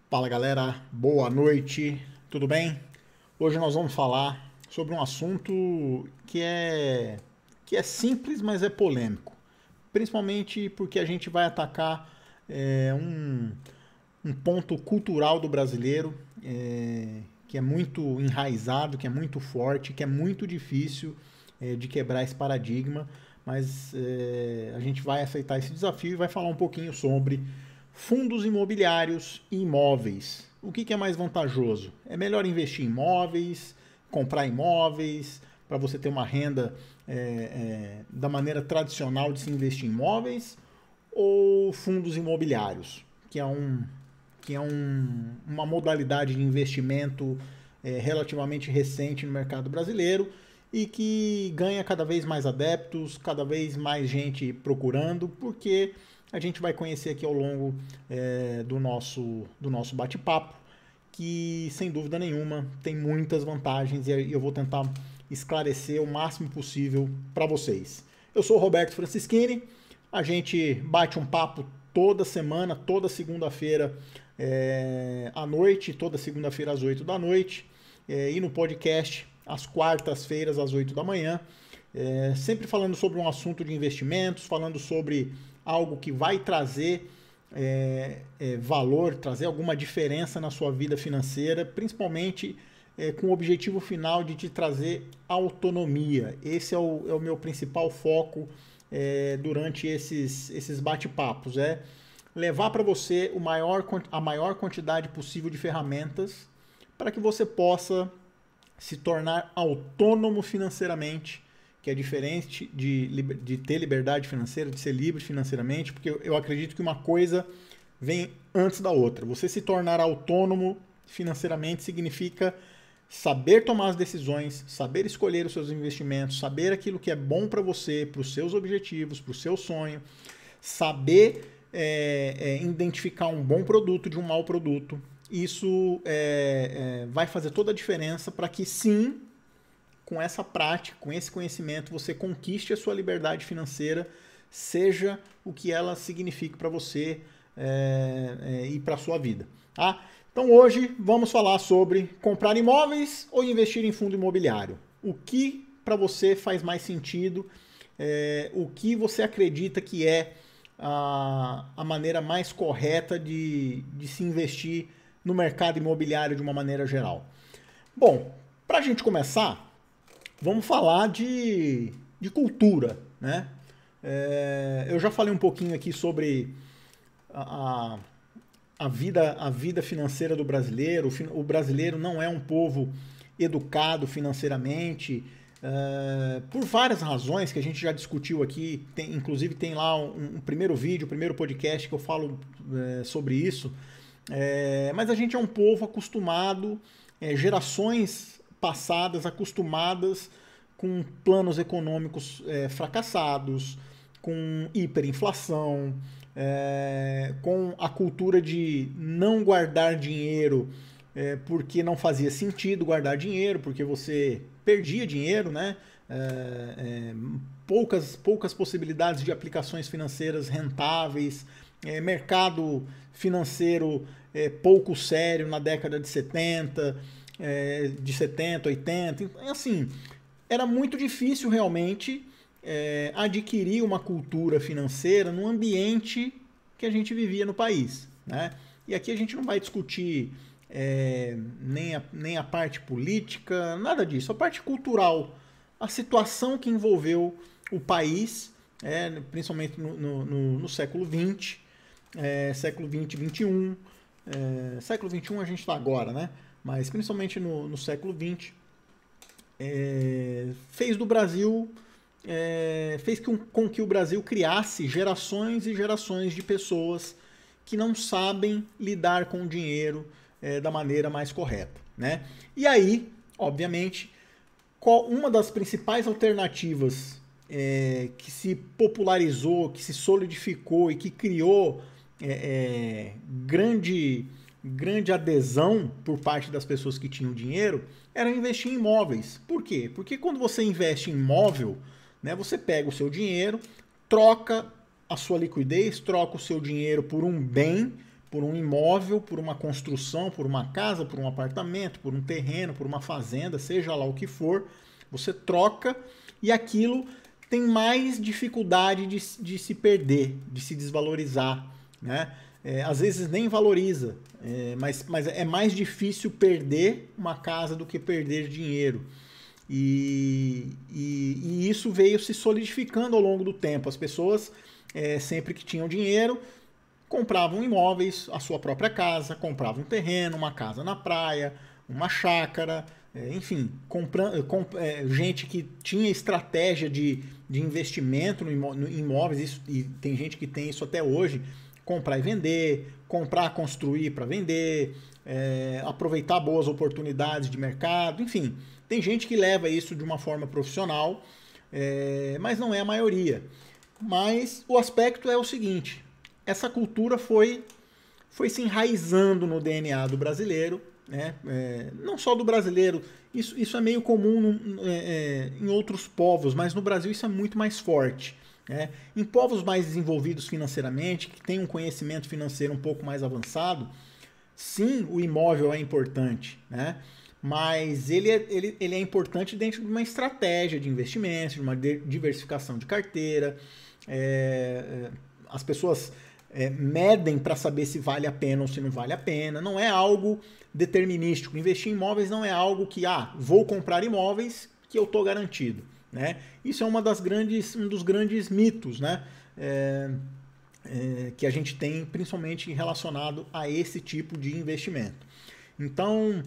Fala galera, boa noite, tudo bem? Hoje nós vamos falar sobre um assunto que é simples, mas é polêmico. Principalmente porque a gente vai atacar um ponto cultural do brasileiro que é muito enraizado, que é muito forte, que é muito difícil de quebrar esse paradigma, mas a gente vai aceitar esse desafio e vai falar um pouquinho sobre fundos imobiliários e imóveis. O que é mais vantajoso? É melhor investir em imóveis, comprar imóveis, para você ter uma renda da maneira tradicional de se investir em imóveis, ou fundos imobiliários, uma modalidade de investimento relativamente recente no mercado brasileiro e que ganha cada vez mais adeptos, cada vez mais gente procurando, porque a gente vai conhecer aqui ao longo do nosso bate-papo, que sem dúvida nenhuma tem muitas vantagens e eu vou tentar esclarecer o máximo possível para vocês. Eu sou o Roberto Francischini, a gente bate um papo toda semana, toda segunda-feira à noite, toda segunda-feira às 8 da noite, e no podcast às quartas-feiras às 8 da manhã, sempre falando sobre um assunto de investimentos, falando sobre algo que vai trazer valor, trazer alguma diferença na sua vida financeira, principalmente com o objetivo final de te trazer autonomia. Esse é o meu principal foco durante esses bate-papos, levar para você a maior quantidade possível de ferramentas para que você possa se tornar autônomo financeiramente, que é diferente de ter liberdade financeira, de ser livre financeiramente, porque eu acredito que uma coisa vem antes da outra. Você se tornar autônomo financeiramente significa saber tomar as decisões, saber escolher os seus investimentos, saber aquilo que é bom para você, para os seus objetivos, para o seu sonho, saber identificar um bom produto de um mau produto. Isso vai fazer toda a diferença para que sim, com essa prática, com esse conhecimento, você conquiste a sua liberdade financeira, seja o que ela signifique para você e para a sua vida. Tá? Então hoje vamos falar sobre comprar imóveis ou investir em fundo imobiliário. O que para você faz mais sentido, o que você acredita que é a maneira mais correta de se investir no mercado imobiliário de uma maneira geral. Bom, para a gente começar, vamos falar de cultura, né? Eu já falei um pouquinho aqui sobre a vida financeira do brasileiro. O brasileiro não é um povo educado financeiramente, por várias razões que a gente já discutiu aqui. Inclusive tem lá um primeiro vídeo, um primeiro podcast que eu falo sobre isso. Mas a gente é um povo acostumado, gerações passadas acostumadas com planos econômicos fracassados, com hiperinflação, com a cultura de não guardar dinheiro porque não fazia sentido guardar dinheiro, porque você perdia dinheiro, né? Poucas possibilidades de aplicações financeiras rentáveis, mercado financeiro pouco sério na década de 70, 80. Então, assim, era muito difícil realmente adquirir uma cultura financeira no ambiente que a gente vivia no país, né? E aqui a gente não vai discutir nem a parte política, nada disso, a parte cultural, a situação que envolveu o país, principalmente no século XX, século XX, XXI, século XXI a gente está agora, né? Mas principalmente no século XX, fez do Brasil, fez com que o Brasil criasse gerações e gerações de pessoas que não sabem lidar com o dinheiro da maneira mais correta, né? E aí, obviamente, uma das principais alternativas que se popularizou, que se solidificou e que criou grande adesão por parte das pessoas que tinham dinheiro era investir em imóveis. Por quê? Porque quando você investe em imóvel, né, você pega o seu dinheiro, troca a sua liquidez, troca o seu dinheiro por um bem por um imóvel, por uma construção, por uma casa, por um apartamento, por um terreno, por uma fazenda, seja lá o que for, você troca e aquilo tem mais dificuldade de se perder, de se desvalorizar, né? Às vezes nem valoriza, mas é mais difícil perder uma casa do que perder dinheiro. E isso veio se solidificando ao longo do tempo. As pessoas, sempre que tinham dinheiro, compravam imóveis, a sua própria casa, compravam um terreno, uma casa na praia, uma chácara, enfim, gente que tinha estratégia de investimento no imóveis, e tem gente que tem isso até hoje, comprar e vender, comprar, construir para vender, aproveitar boas oportunidades de mercado, enfim, tem gente que leva isso de uma forma profissional, mas não é a maioria. Mas o aspecto é o seguinte: essa cultura foi se enraizando no DNA do brasileiro, né? Não só do brasileiro, isso é meio comum em outros povos, mas no Brasil isso é muito mais forte. Né? Em povos mais desenvolvidos financeiramente, que têm um conhecimento financeiro um pouco mais avançado, sim, o imóvel é importante, né? Mas ele é importante dentro de uma estratégia de investimento, de uma diversificação de carteira. As pessoas medem para saber se vale a pena ou se não vale a pena. Não é algo determinístico. Investir em imóveis não é algo que, vou comprar imóveis que eu estou garantido. Né? Isso é um dos grandes mitos, né? Que a gente tem, principalmente relacionado a esse tipo de investimento. Então,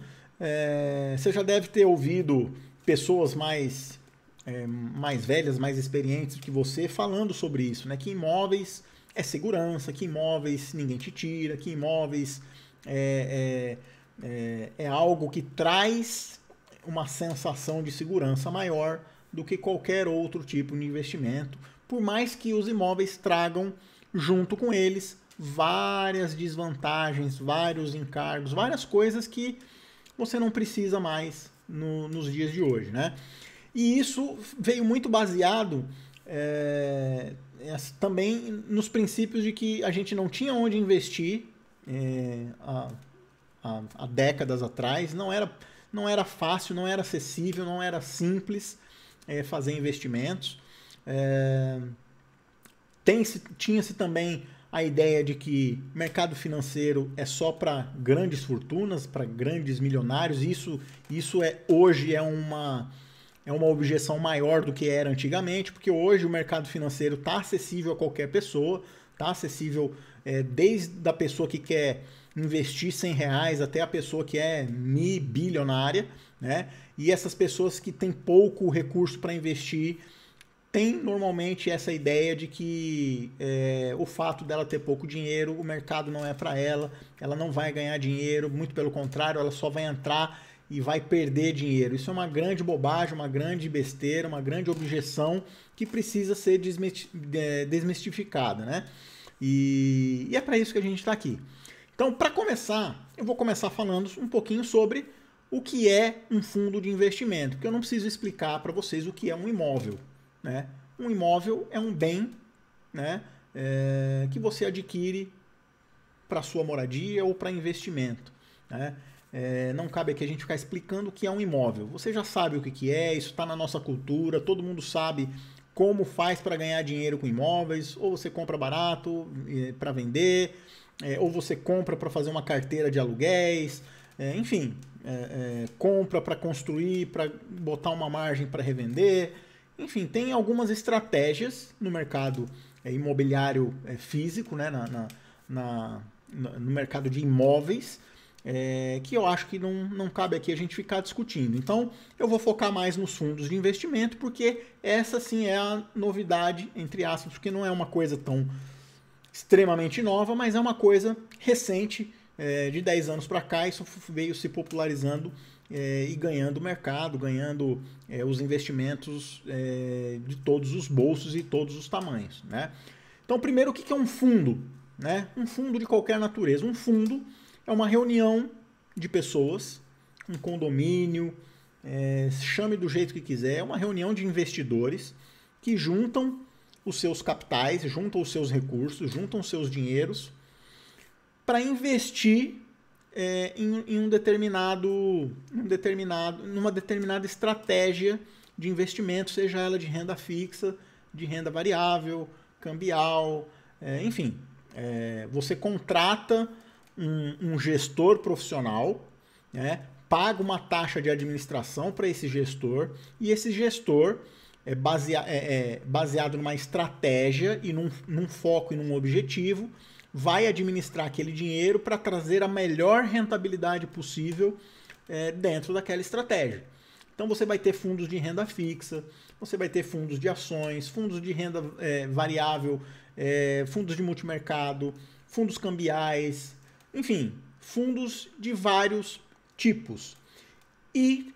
você já deve ter ouvido pessoas mais velhas, mais experientes que você falando sobre isso, né? Que imóveis é segurança, que imóveis ninguém te tira, que imóveis é algo que traz uma sensação de segurança maior do que qualquer outro tipo de investimento, por mais que os imóveis tragam junto com eles várias desvantagens, vários encargos, várias coisas que você não precisa mais nos dias de hoje, né? E isso veio muito baseado também nos princípios de que a gente não tinha onde investir há décadas atrás, não era fácil, não era acessível, não era simples fazer investimentos. Tinha-se também a ideia de que mercado financeiro é só para grandes fortunas, para grandes milionários. Isso hoje é uma objeção maior do que era antigamente, porque hoje o mercado financeiro está acessível a qualquer pessoa, está acessível desde a pessoa que quer investir R$100 até a pessoa que é bilionária, né? E essas pessoas que têm pouco recurso para investir têm normalmente essa ideia de que o fato dela ter pouco dinheiro, o mercado não é para ela não vai ganhar dinheiro, muito pelo contrário, ela só vai entrar e vai perder dinheiro. Isso é uma grande bobagem, uma grande besteira, uma grande objeção que precisa ser desmistificada, né? E é para isso que a gente está aqui. Então, para começar, eu vou começar falando um pouquinho sobre o que é um fundo de investimento, porque eu não preciso explicar para vocês o que é um imóvel, né? Um imóvel é um bem, né, que você adquire para sua moradia ou para investimento, né? Não cabe aqui a gente ficar explicando o que é um imóvel. Você já sabe o que é, isso está na nossa cultura, todo mundo sabe como faz para ganhar dinheiro com imóveis, ou você compra barato para vender, ou você compra para fazer uma carteira de aluguéis, enfim, compra para construir, para botar uma margem para revender. Enfim, tem algumas estratégias no mercado imobiliário físico, né, no mercado de imóveis, que eu acho que não cabe aqui a gente ficar discutindo. Então, eu vou focar mais nos fundos de investimento, porque essa sim é a novidade, entre aspas, porque não é uma coisa tão extremamente nova, mas é uma coisa recente, de 10 anos para cá, isso veio se popularizando e ganhando mercado, ganhando os investimentos de todos os bolsos e todos os tamanhos, né? Então, primeiro, o que é um fundo? Né? Um fundo de qualquer natureza. Um fundo é uma reunião de pessoas, um condomínio, chame do jeito que quiser, é uma reunião de investidores que juntam os seus capitais, juntam os seus recursos, juntam os seus dinheiros para investir numa determinada estratégia de investimento, seja ela de renda fixa, de renda variável, cambial, enfim. Você contrata um gestor profissional, né, paga uma taxa de administração para esse gestor, e esse gestor baseado numa estratégia e num foco e num objetivo, vai administrar aquele dinheiro para trazer a melhor rentabilidade possível dentro daquela estratégia. Então você vai ter fundos de renda fixa, você vai ter fundos de ações, fundos de renda variável, fundos de multimercado, fundos cambiais, enfim, fundos de vários tipos. E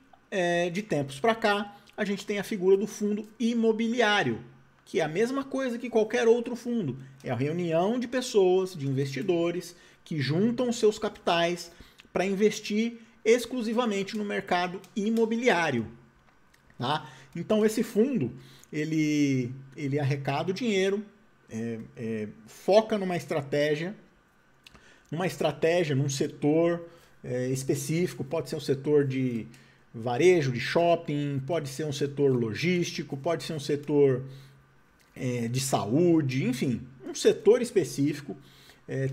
de tempos para cá, a gente tem a figura do fundo imobiliário, que é a mesma coisa que qualquer outro fundo. É a reunião de pessoas, de investidores, que juntam seus capitais para investir exclusivamente no mercado imobiliário. Tá? Então esse fundo, ele arrecada o dinheiro, foca numa estratégia, num setor específico, pode ser um setor de varejo, de shopping, pode ser um setor logístico, pode ser um setor de saúde, enfim, um setor específico.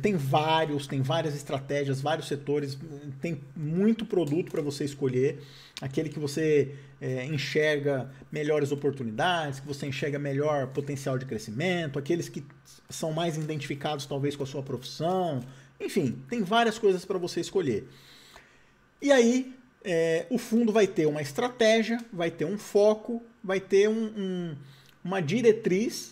Tem várias estratégias, vários setores, tem muito produto para você escolher, aquele que você enxerga melhores oportunidades, que você enxerga melhor potencial de crescimento, aqueles que são mais identificados talvez com a sua profissão, enfim, tem várias coisas para você escolher. E aí, o fundo vai ter uma estratégia, vai ter um foco, vai ter uma diretriz,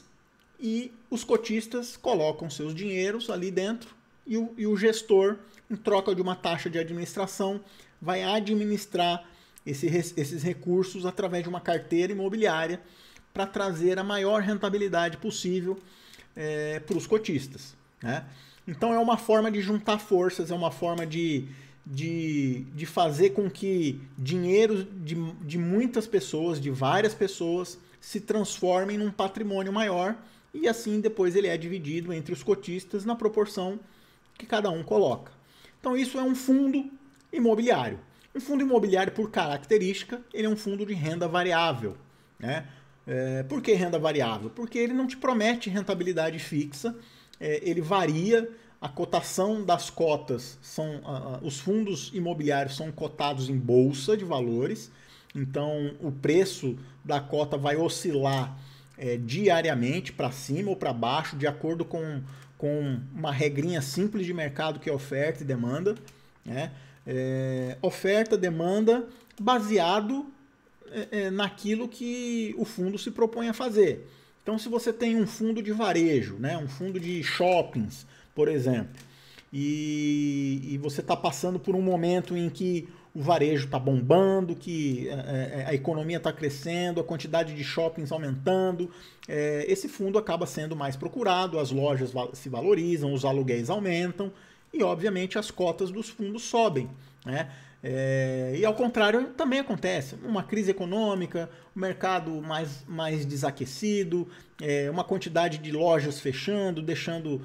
e os cotistas colocam seus dinheiros ali dentro e o gestor, em troca de uma taxa de administração, vai administrar esses recursos através de uma carteira imobiliária para trazer a maior rentabilidade possível para os cotistas, né? Então é uma forma de juntar forças, é uma forma de fazer com que dinheiro de muitas pessoas, de várias pessoas, se transformem num patrimônio maior, e assim depois ele é dividido entre os cotistas na proporção que cada um coloca. Então isso é um fundo imobiliário. Um fundo imobiliário, por característica, ele é um fundo de renda variável, né? Por que renda variável? Porque ele não te promete rentabilidade fixa, ele varia, a cotação das cotas, os fundos imobiliários são cotados em bolsa de valores, então o preço da cota vai oscilar diariamente para cima ou para baixo, de acordo com uma regrinha simples de mercado que é oferta e demanda, né? Oferta, demanda, baseado naquilo que o fundo se propõe a fazer. Então, se você tem um fundo de varejo, né, um fundo de shoppings, por exemplo, e você está passando por um momento em que o varejo está bombando, que a economia está crescendo, a quantidade de shoppings aumentando, esse fundo acaba sendo mais procurado, as lojas se valorizam, os aluguéis aumentam e, obviamente, as cotas dos fundos sobem, né? E ao contrário também acontece, uma crise econômica, o mercado mais desaquecido, uma quantidade de lojas fechando, deixando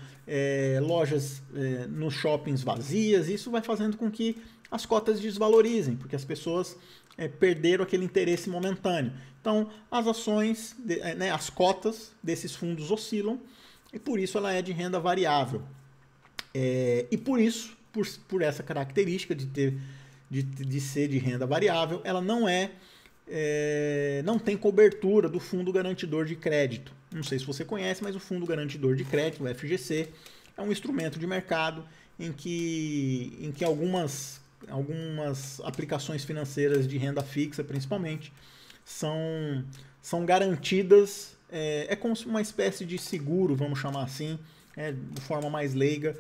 lojas nos shoppings vazias, isso vai fazendo com que as cotas desvalorizem, porque as pessoas perderam aquele interesse momentâneo. Então as ações, as cotas desses fundos oscilam, e por isso ela é de renda variável. E por isso, por essa característica de ser de renda variável, ela não tem cobertura do Fundo Garantidor de Crédito. Não sei se você conhece, mas o Fundo Garantidor de Crédito, o FGC, é um instrumento de mercado em que algumas aplicações financeiras de renda fixa, principalmente, são garantidas, como uma espécie de seguro, vamos chamar assim, de forma mais leiga,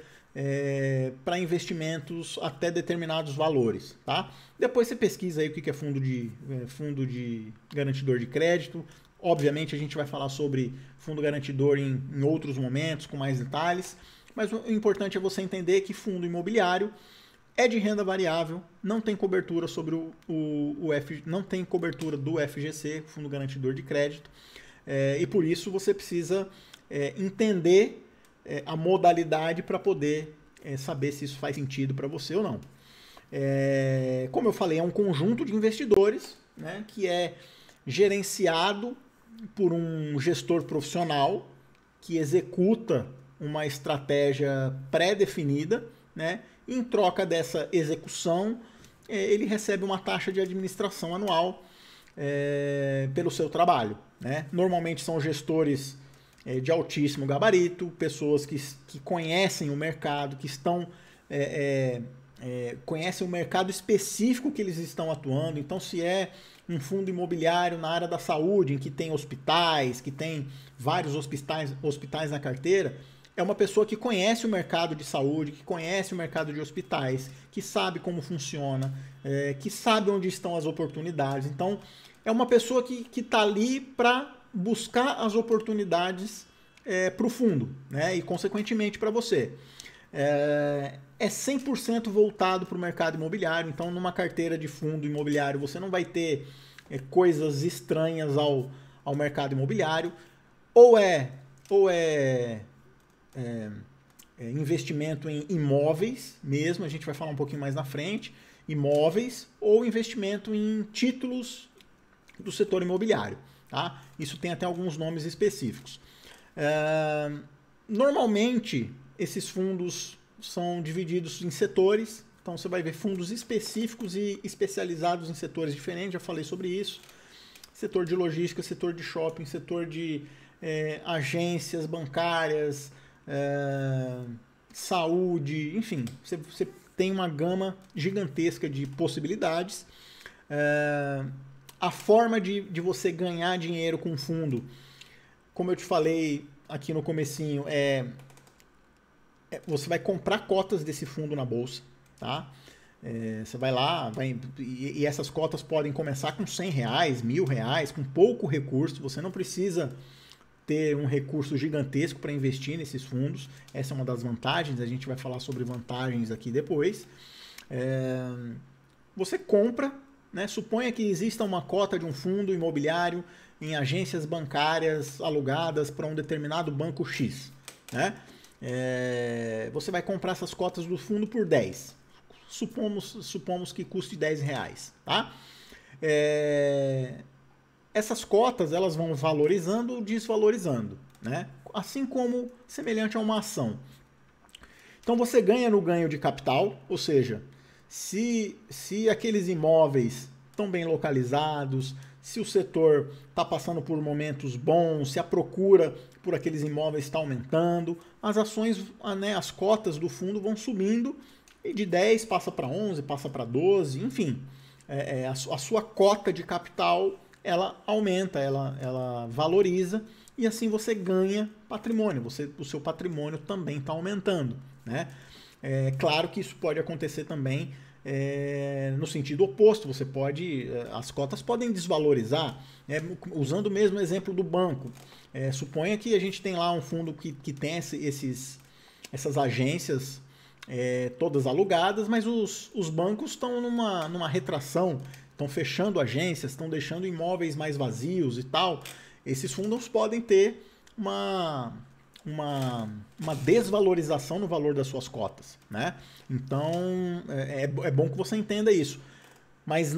para investimentos até determinados valores, tá? Depois você pesquisa aí o que é fundo de garantidor de crédito. Obviamente a gente vai falar sobre fundo garantidor em outros momentos, com mais detalhes, mas o importante é você entender que fundo imobiliário é de renda variável, não tem cobertura sobre não tem cobertura do FGC, Fundo Garantidor de Crédito, e por isso você precisa entender a modalidade para poder saber se isso faz sentido para você ou não. Como eu falei, é um conjunto de investidores, né, que é gerenciado por um gestor profissional que executa uma estratégia pré-definida, né? E em troca dessa execução, ele recebe uma taxa de administração anual pelo seu trabalho, né? Normalmente são gestores de altíssimo gabarito, pessoas que conhecem o mercado, que estão conhecem o mercado específico que eles estão atuando. Então, se é um fundo imobiliário na área da saúde, em que tem hospitais, que tem vários hospitais na carteira, é uma pessoa que conhece o mercado de saúde, que conhece o mercado de hospitais, que sabe como funciona, que sabe onde estão as oportunidades. Então, é uma pessoa que está ali para buscar as oportunidades para o fundo, né? E, consequentemente, para você. É 100% voltado para o mercado imobiliário. Então, numa carteira de fundo imobiliário, você não vai ter coisas estranhas ao mercado imobiliário. Ou é investimento em imóveis mesmo, a gente vai falar um pouquinho mais na frente, imóveis, ou investimento em títulos do setor imobiliário. Tá? Isso tem até alguns nomes específicos. Normalmente, esses fundos são divididos em setores, então você vai ver fundos específicos e especializados em setores diferentes, já falei sobre isso. Setor de logística, setor de shopping, setor de agências bancárias, saúde, enfim, você tem uma gama gigantesca de possibilidades. A forma de você ganhar dinheiro com fundo, como eu te falei aqui no comecinho, você vai comprar cotas desse fundo na bolsa, tá? Você vai lá, e essas cotas podem começar com R$100, R$1.000, com pouco recurso. Você não precisa ter um recurso gigantesco para investir nesses fundos. Essa é uma das vantagens, a gente vai falar sobre vantagens aqui depois. Você compra, né? Suponha que exista uma cota de um fundo imobiliário em agências bancárias alugadas para um determinado banco X, né? Você vai comprar essas cotas do fundo por 10. Supomos que custe R$10, tá? Essas cotas elas vão valorizando ou desvalorizando, né? Assim como semelhante a uma ação. Então você ganha no ganho de capital, ou seja, se aqueles imóveis estão bem localizados, se o setor está passando por momentos bons, se a procura por aqueles imóveis está aumentando, as ações, né, as cotas do fundo vão subindo e de 10 passa para 11, passa para 12, enfim. A sua cota de capital ela aumenta, ela valoriza e assim você ganha patrimônio, o seu patrimônio também está aumentando, né? Claro que isso pode acontecer também no sentido oposto, as cotas podem desvalorizar, né? Usando o mesmo exemplo do banco. Suponha que a gente tem lá um fundo que tem essas agências todas alugadas, mas os bancos estão numa retração, estão fechando agências, estão deixando imóveis mais vazios e tal. Esses fundos podem ter uma desvalorização no valor das suas cotas, né? Então, é bom que você entenda isso. Mas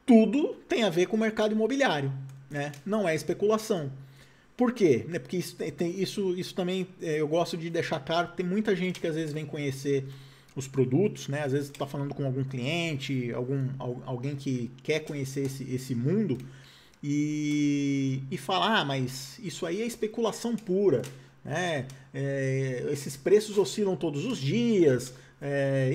tudo tem a ver com o mercado imobiliário, né? Não é especulação. Por quê? Porque isso também eu gosto de deixar claro. Tem muita gente que às vezes vem conhecer os produtos, né? Às vezes está falando com algum cliente, alguém que quer conhecer esse mundo e fala, mas isso aí é especulação pura, né? Esses preços oscilam todos os dias,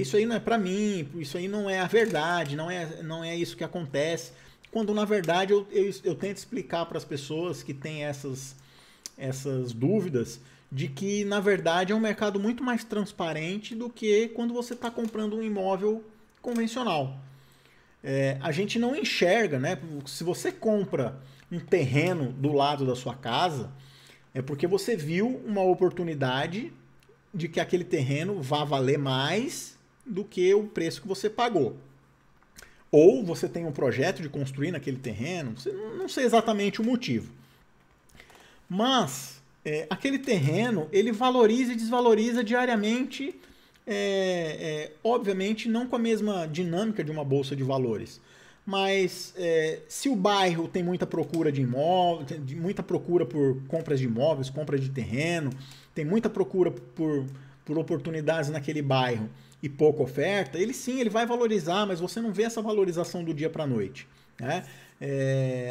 isso aí não é para mim, isso aí não é a verdade, não é isso que acontece. Quando na verdade eu tento explicar para as pessoas que têm essas dúvidas de que na verdade é um mercado muito mais transparente do que quando você está comprando um imóvel convencional. A gente não enxerga, né? Se você compra um terreno do lado da sua casa, é porque você viu uma oportunidade de que aquele terreno vá valer mais do que o preço que você pagou. Ou você tem um projeto de construir naquele terreno, não sei exatamente o motivo. Mas aquele terreno, ele valoriza e desvaloriza diariamente obviamente não com a mesma dinâmica de uma bolsa de valores, mas se o bairro tem muita procura de imóveis, muita procura por compras de imóveis, compra de terreno, tem muita procura por oportunidades naquele bairro e pouca oferta, ele vai valorizar, mas você não vê essa valorização do dia para a noite, né?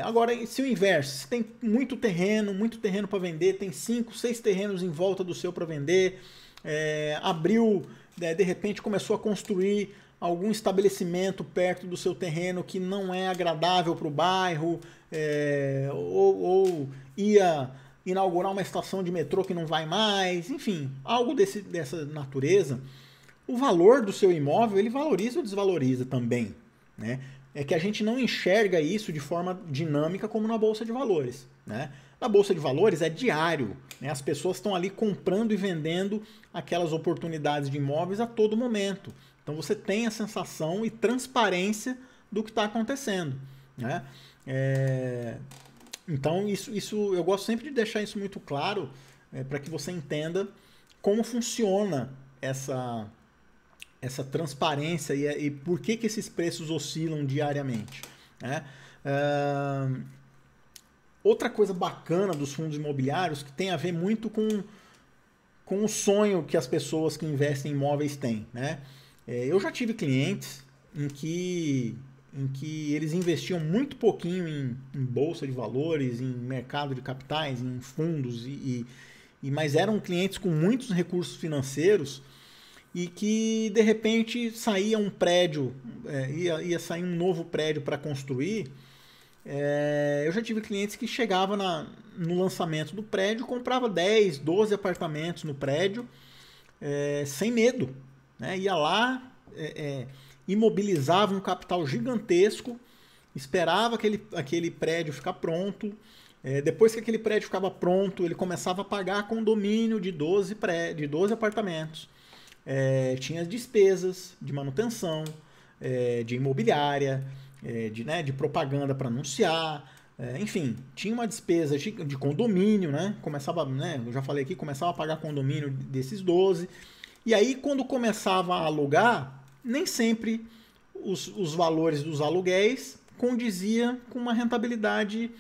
Agora, se o inverso, se tem muito terreno para vender, tem 5, 6 terrenos em volta do seu para vender, abriu, de repente começou a construir algum estabelecimento perto do seu terreno que não é agradável para o bairro, ou ia inaugurar uma estação de metrô que não vai mais, enfim, algo dessa natureza, o valor do seu imóvel, ele valoriza ou desvaloriza também, né? É que a gente não enxerga isso de forma dinâmica como na Bolsa de Valores, né? Na Bolsa de Valores é diário, né? As pessoas estão ali comprando e vendendo aquelas oportunidades de imóveis a todo momento. Então você tem a sensação e transparência do que está acontecendo, né? Então isso eu gosto sempre de deixar isso muito claro, para que você entenda como funciona essa transparência e por que esses preços oscilam diariamente, né? Outra coisa bacana dos fundos imobiliários que tem a ver muito com o sonho que as pessoas que investem em imóveis têm, né? Eu já tive clientes em que eles investiam muito pouquinho em bolsa de valores, em mercado de capitais, em fundos, mas eram clientes com muitos recursos financeiros e que de repente saía um prédio, ia sair um novo prédio para construir. Eu já tive clientes que chegavam no lançamento do prédio, comprava 10, 12 apartamentos no prédio, sem medo, né? Ia lá, imobilizava um capital gigantesco, esperava aquele prédio ficar pronto. Depois que aquele prédio ficava pronto, ele começava a pagar condomínio de 12 apartamentos. Tinha despesas de manutenção, de imobiliária, de propaganda para anunciar, enfim, tinha uma despesa de condomínio, né? Começava, né, eu já falei aqui, começava a pagar condomínio desses 12. E aí, quando começava a alugar, nem sempre os valores dos aluguéis condizia com uma rentabilidade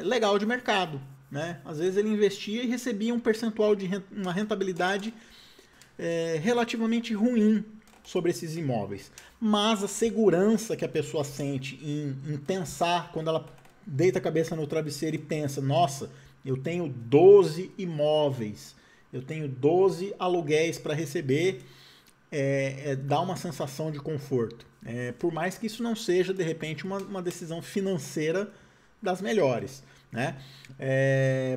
legal de mercado, né? Às vezes ele investia e recebia um percentual de uma rentabilidade relativamente ruim sobre esses imóveis. Mas a segurança que a pessoa sente em pensar, quando ela deita a cabeça no travesseiro e pensa, nossa, eu tenho 12 imóveis, eu tenho 12 aluguéis para receber, dá uma sensação de conforto. Por mais que isso não seja, de repente, uma decisão financeira das melhores, né?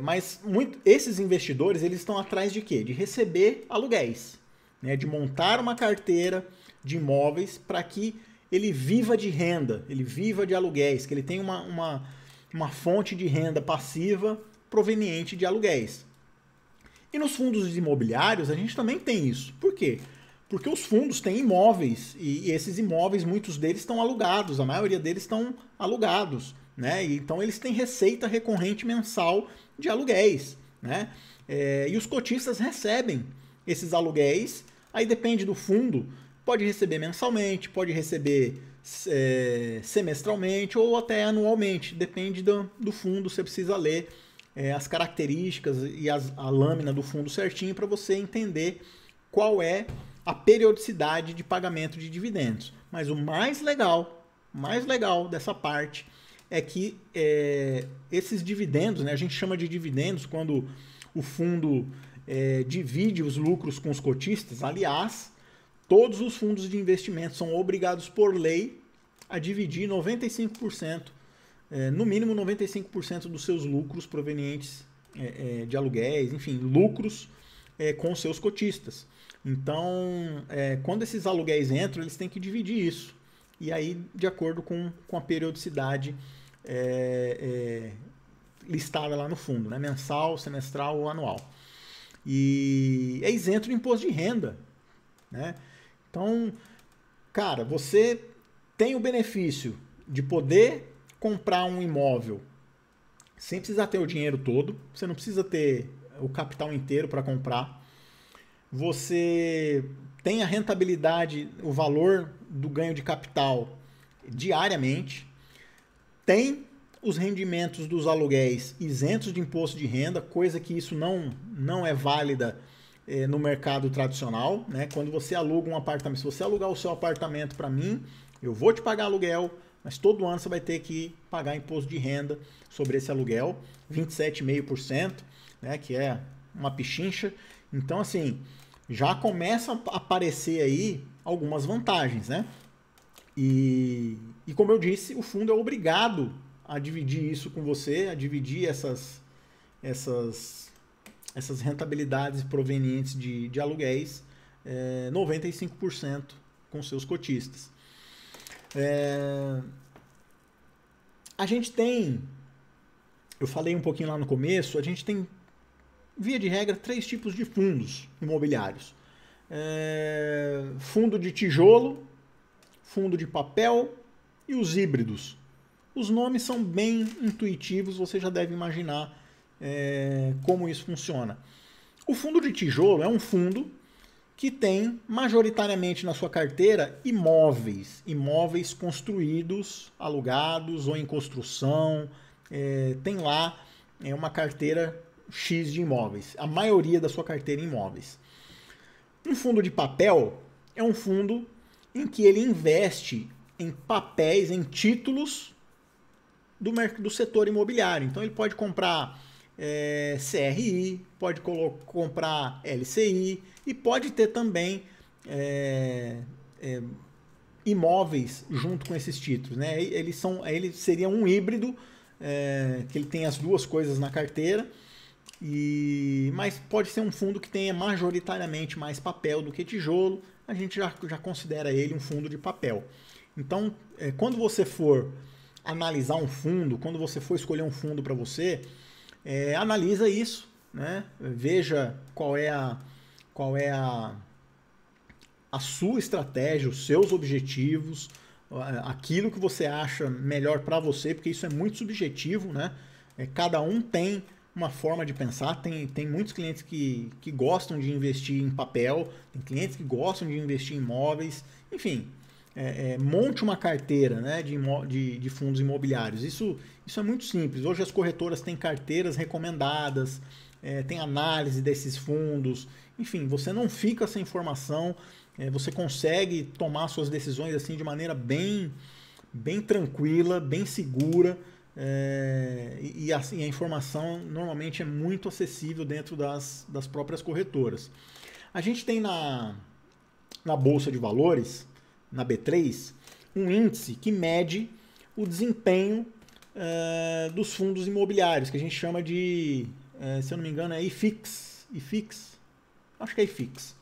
Mas esses investidores, eles estão atrás de quê? De receber aluguéis, né? De montar uma carteira de imóveis para que ele viva de renda, ele viva de aluguéis, que ele tenha uma fonte de renda passiva proveniente de aluguéis. E nos fundos imobiliários a gente também tem isso. Por quê? Porque os fundos têm imóveis e esses imóveis, muitos deles estão alugados, a maioria deles estão alugados, né? Então eles têm receita recorrente mensal de aluguéis, né? E os cotistas recebem esses aluguéis, aí depende do fundo, pode receber mensalmente, pode receber semestralmente ou até anualmente, depende do fundo, você precisa ler as características e a lâmina do fundo certinho para você entender qual é a periodicidade de pagamento de dividendos. Mas o mais legal dessa parte é que esses dividendos, né, a gente chama de dividendos quando o fundo divide os lucros com os cotistas. Aliás, todos os fundos de investimento são obrigados por lei a dividir 95%, no mínimo 95% dos seus lucros provenientes de aluguéis, enfim, lucros com seus cotistas. Então, quando esses aluguéis entram, eles têm que dividir isso. E aí, de acordo com a periodicidade listada lá no fundo, né? Mensal, semestral ou anual. E é isento de imposto de renda, né? Então, cara, você tem o benefício de poder comprar um imóvel sem precisar ter o dinheiro todo, você não precisa ter o capital inteiro para comprar. você tem a rentabilidade, o valor do ganho de capital diariamente, tem os rendimentos dos aluguéis isentos de imposto de renda, coisa que isso não é válida no mercado tradicional, né? Quando você aluga um apartamento, se você alugar o seu apartamento para mim, eu vou te pagar aluguel, mas todo ano você vai ter que pagar imposto de renda sobre esse aluguel, 27,5%, né? Que é uma pichincha. Então, assim, já começa a aparecer aí algumas vantagens, né? E como eu disse, o fundo é obrigado a dividir isso com você, a dividir essas rentabilidades provenientes de aluguéis, 95% com seus cotistas. A gente tem, eu falei um pouquinho lá no começo, a gente tem, via de regra, 3 tipos de fundos imobiliários. Fundo de tijolo, fundo de papel e os híbridos. Os nomes são bem intuitivos, você já deve imaginar como isso funciona. O fundo de tijolo é um fundo que tem majoritariamente na sua carteira imóveis construídos, alugados ou em construção. Tem lá uma carteira X de imóveis, a maioria da sua carteira em imóveis. Um fundo de papel é um fundo em que ele investe em papéis, em títulos do setor imobiliário. Então ele pode comprar CRI, pode comprar LCI e pode ter também imóveis junto com esses títulos, né? Ele seria um híbrido, que ele tem as duas coisas na carteira, mas pode ser um fundo que tenha majoritariamente mais papel do que tijolo. A gente já considera ele um fundo de papel. Então, quando você for analisar um fundo, quando você for escolher um fundo para você, analisa isso, né? Veja qual é a sua estratégia, os seus objetivos, aquilo que você acha melhor para você, porque isso é muito subjetivo, né? Cada um tem uma forma de pensar, tem muitos clientes que gostam de investir em papel, tem clientes que gostam de investir em imóveis, enfim, monte uma carteira, né, de fundos imobiliários. Isso é muito simples. Hoje as corretoras têm carteiras recomendadas, tem análise desses fundos, enfim, você não fica sem informação, você consegue tomar suas decisões assim de maneira bem tranquila, bem segura. E assim, a informação normalmente é muito acessível dentro das próprias corretoras. A gente tem na Bolsa de Valores, na B3, um índice que mede o desempenho dos fundos imobiliários, que a gente chama de, se eu não me engano, é IFIX, acho que é IFIX,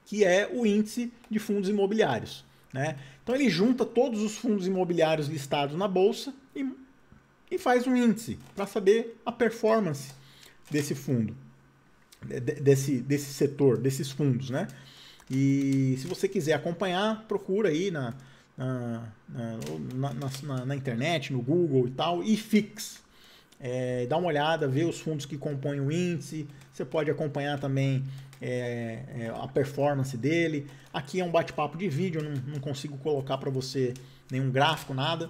que é o índice de fundos imobiliários, né? Então ele junta todos os fundos imobiliários listados na Bolsa e faz um índice para saber a performance desse fundo, desse setor, desses fundos, né? E se você quiser acompanhar, procura aí na internet, no Google e tal, IFIX. Dá uma olhada, vê os fundos que compõem o índice. Você pode acompanhar também a performance dele. Aqui é um bate-papo de vídeo, eu não consigo colocar para você nenhum gráfico, nada.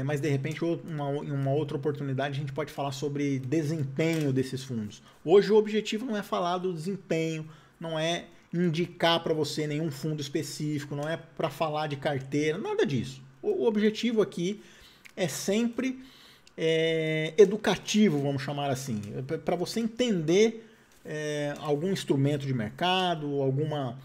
Mas de repente, em uma outra oportunidade, a gente pode falar sobre desempenho desses fundos. Hoje o objetivo não é falar do desempenho, não é indicar para você nenhum fundo específico, não é para falar de carteira, nada disso. O objetivo aqui é sempre educativo, vamos chamar assim, para você entender algum instrumento de mercado, alguma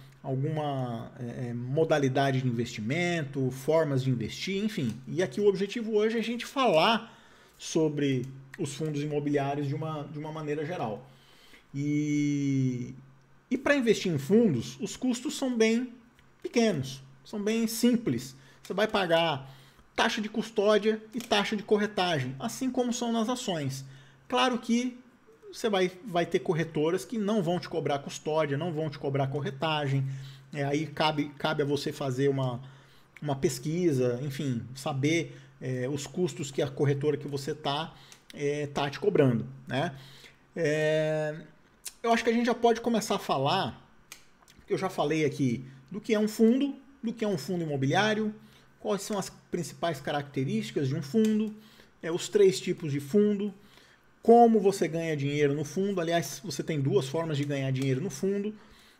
modalidade de investimento, formas de investir, enfim. E aqui o objetivo hoje é a gente falar sobre os fundos imobiliários de uma maneira geral. E para investir em fundos, os custos são bem pequenos, são bem simples. Você vai pagar taxa de custódia e taxa de corretagem, assim como são nas ações. Claro que você vai ter corretoras que não vão te cobrar custódia, não vão te cobrar corretagem. Aí cabe a você fazer uma pesquisa, enfim, saber os custos que a corretora que você tá te cobrando, né? eu acho que a gente já pode começar a falar, eu já falei aqui, do que é um fundo imobiliário, quais são as principais características de um fundo, os 3 tipos de fundo, como você ganha dinheiro no fundo. Aliás, você tem 2 formas de ganhar dinheiro no fundo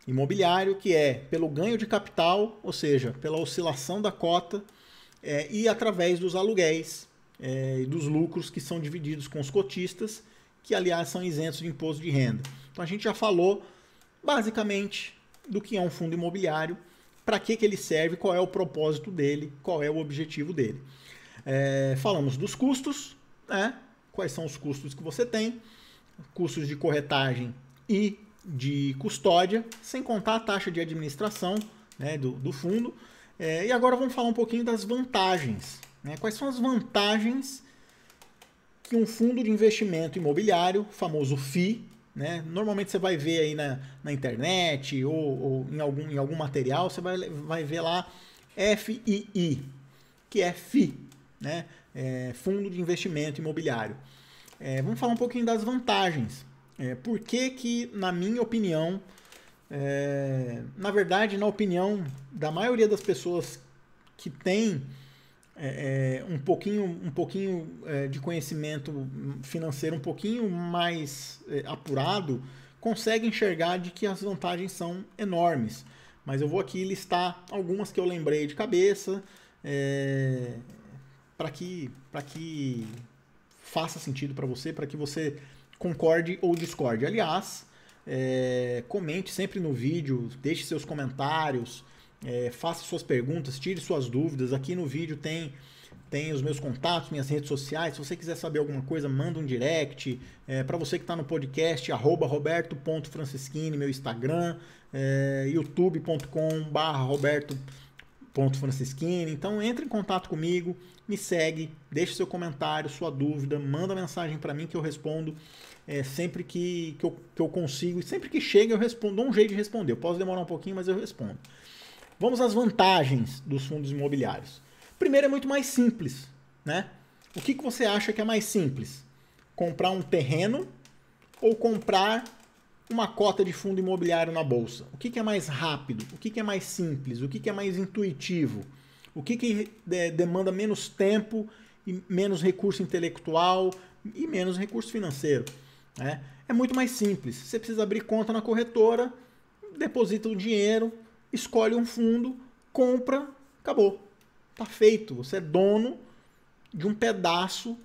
imobiliário, que é pelo ganho de capital, ou seja, pela oscilação da cota, e através dos aluguéis e dos lucros que são divididos com os cotistas, que aliás são isentos de imposto de renda. Então a gente já falou basicamente do que é um fundo imobiliário, para que ele serve, qual é o propósito dele, qual é o objetivo dele. Falamos dos custos, né? Quais são os custos que você tem, custos de corretagem e de custódia, sem contar a taxa de administração, né, do fundo. E agora vamos falar um pouquinho das vantagens. Né? Quais são as vantagens que um fundo de investimento imobiliário, famoso FII, né? Normalmente você vai ver aí na internet ou em algum material, você vai ver lá FII, que é FII, né? Fundo de Investimento Imobiliário. Vamos falar um pouquinho das vantagens. Por que, na minha opinião, na verdade, na opinião da maioria das pessoas que tem um pouquinho de conhecimento financeiro um pouquinho mais apurado, consegue enxergar de que as vantagens são enormes. Mas eu vou aqui listar algumas que eu lembrei de cabeça, para que faça sentido para você, para que você concorde ou discorde. Aliás, comente sempre no vídeo, deixe seus comentários, faça suas perguntas, tire suas dúvidas. Aqui no vídeo tem os meus contatos, minhas redes sociais. Se você quiser saber alguma coisa, manda um direct. Para você que está no podcast, @roberto.francischini, meu Instagram, youtube.com/roberto.francischini. Então entre em contato comigo, me segue, deixe seu comentário, sua dúvida, manda mensagem para mim que eu respondo sempre que eu consigo. E sempre que chega eu respondo, dou um jeito de responder. Eu posso demorar um pouquinho, mas eu respondo. Vamos às vantagens dos fundos imobiliários. Primeiro, é muito mais simples, né? O que você acha que é mais simples? Comprar um terreno ou comprar uma cota de fundo imobiliário na bolsa? O que é mais rápido? O que é mais simples? O que é mais intuitivo? O que demanda menos tempo e menos recurso intelectual e menos recurso financeiro? Né? É muito mais simples. Você precisa abrir conta na corretora, deposita o dinheiro, escolhe um fundo, compra, acabou. Tá feito. Você é dono de um pedaço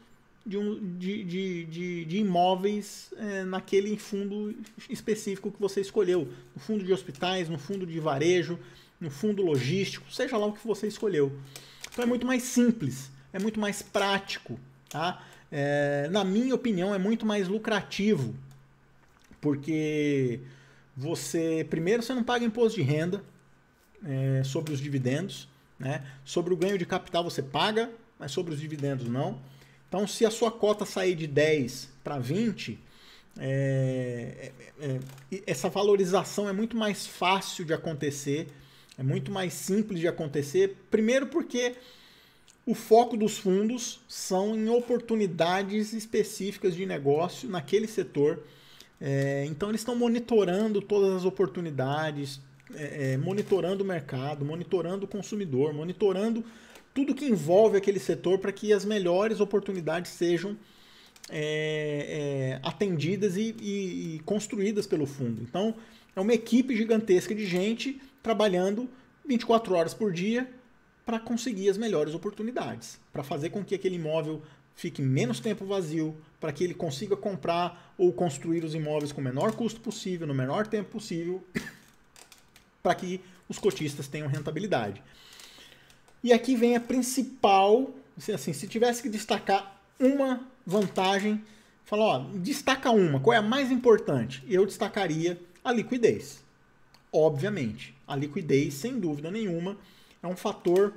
de imóveis naquele fundo específico que você escolheu. No fundo de hospitais, no fundo de varejo, no fundo logístico, seja lá o que você escolheu. Então é muito mais simples, é muito mais prático. Tá? Na minha opinião, é muito mais lucrativo. Porque primeiro você não paga imposto de renda sobre os dividendos. Né? Sobre o ganho de capital você paga, mas sobre os dividendos não. Então, se a sua cota sair de 10 para 20, essa valorização é muito mais fácil de acontecer, é muito mais simples de acontecer. Primeiro porque o foco dos fundos são em oportunidades específicas de negócio naquele setor. Então, eles estão monitorando todas as oportunidades, monitorando o mercado, monitorando o consumidor, monitorando tudo que envolve aquele setor para que as melhores oportunidades sejam atendidas e construídas pelo fundo. Então, é uma equipe gigantesca de gente trabalhando 24 horas por dia para conseguir as melhores oportunidades, para fazer com que aquele imóvel fique menos tempo vazio, para que ele consiga comprar ou construir os imóveis com o menor custo possível, no menor tempo possível, para que os cotistas tenham rentabilidade. E aqui vem a principal, assim, se tivesse que destacar uma vantagem, destaca uma, qual é a mais importante? Eu destacaria a liquidez. Obviamente, a liquidez, sem dúvida nenhuma, é um fator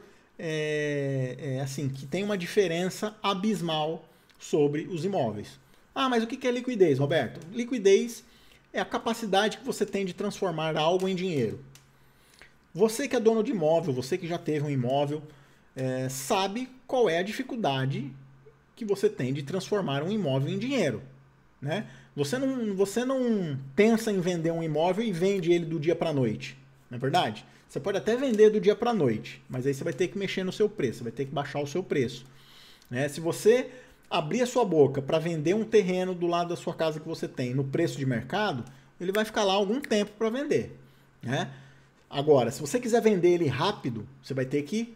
assim, que tem uma diferença abismal sobre os imóveis. Mas o que é liquidez, Roberto? Liquidez é a capacidade que você tem de transformar algo em dinheiro. Você que é dono de imóvel, você que já teve um imóvel, sabe qual é a dificuldade que você tem de transformar um imóvel em dinheiro. Né? Você não pensa em vender um imóvel e vende ele do dia para a noite, não é verdade? Você pode até vender do dia para a noite, mas aí você vai ter que mexer no seu preço, você vai ter que baixar o seu preço. Né? Se você abrir a sua boca para vender um terreno do lado da sua casa que você tem no preço de mercado, ele vai ficar lá algum tempo para vender. Né? Agora, se você quiser vender ele rápido, você vai ter que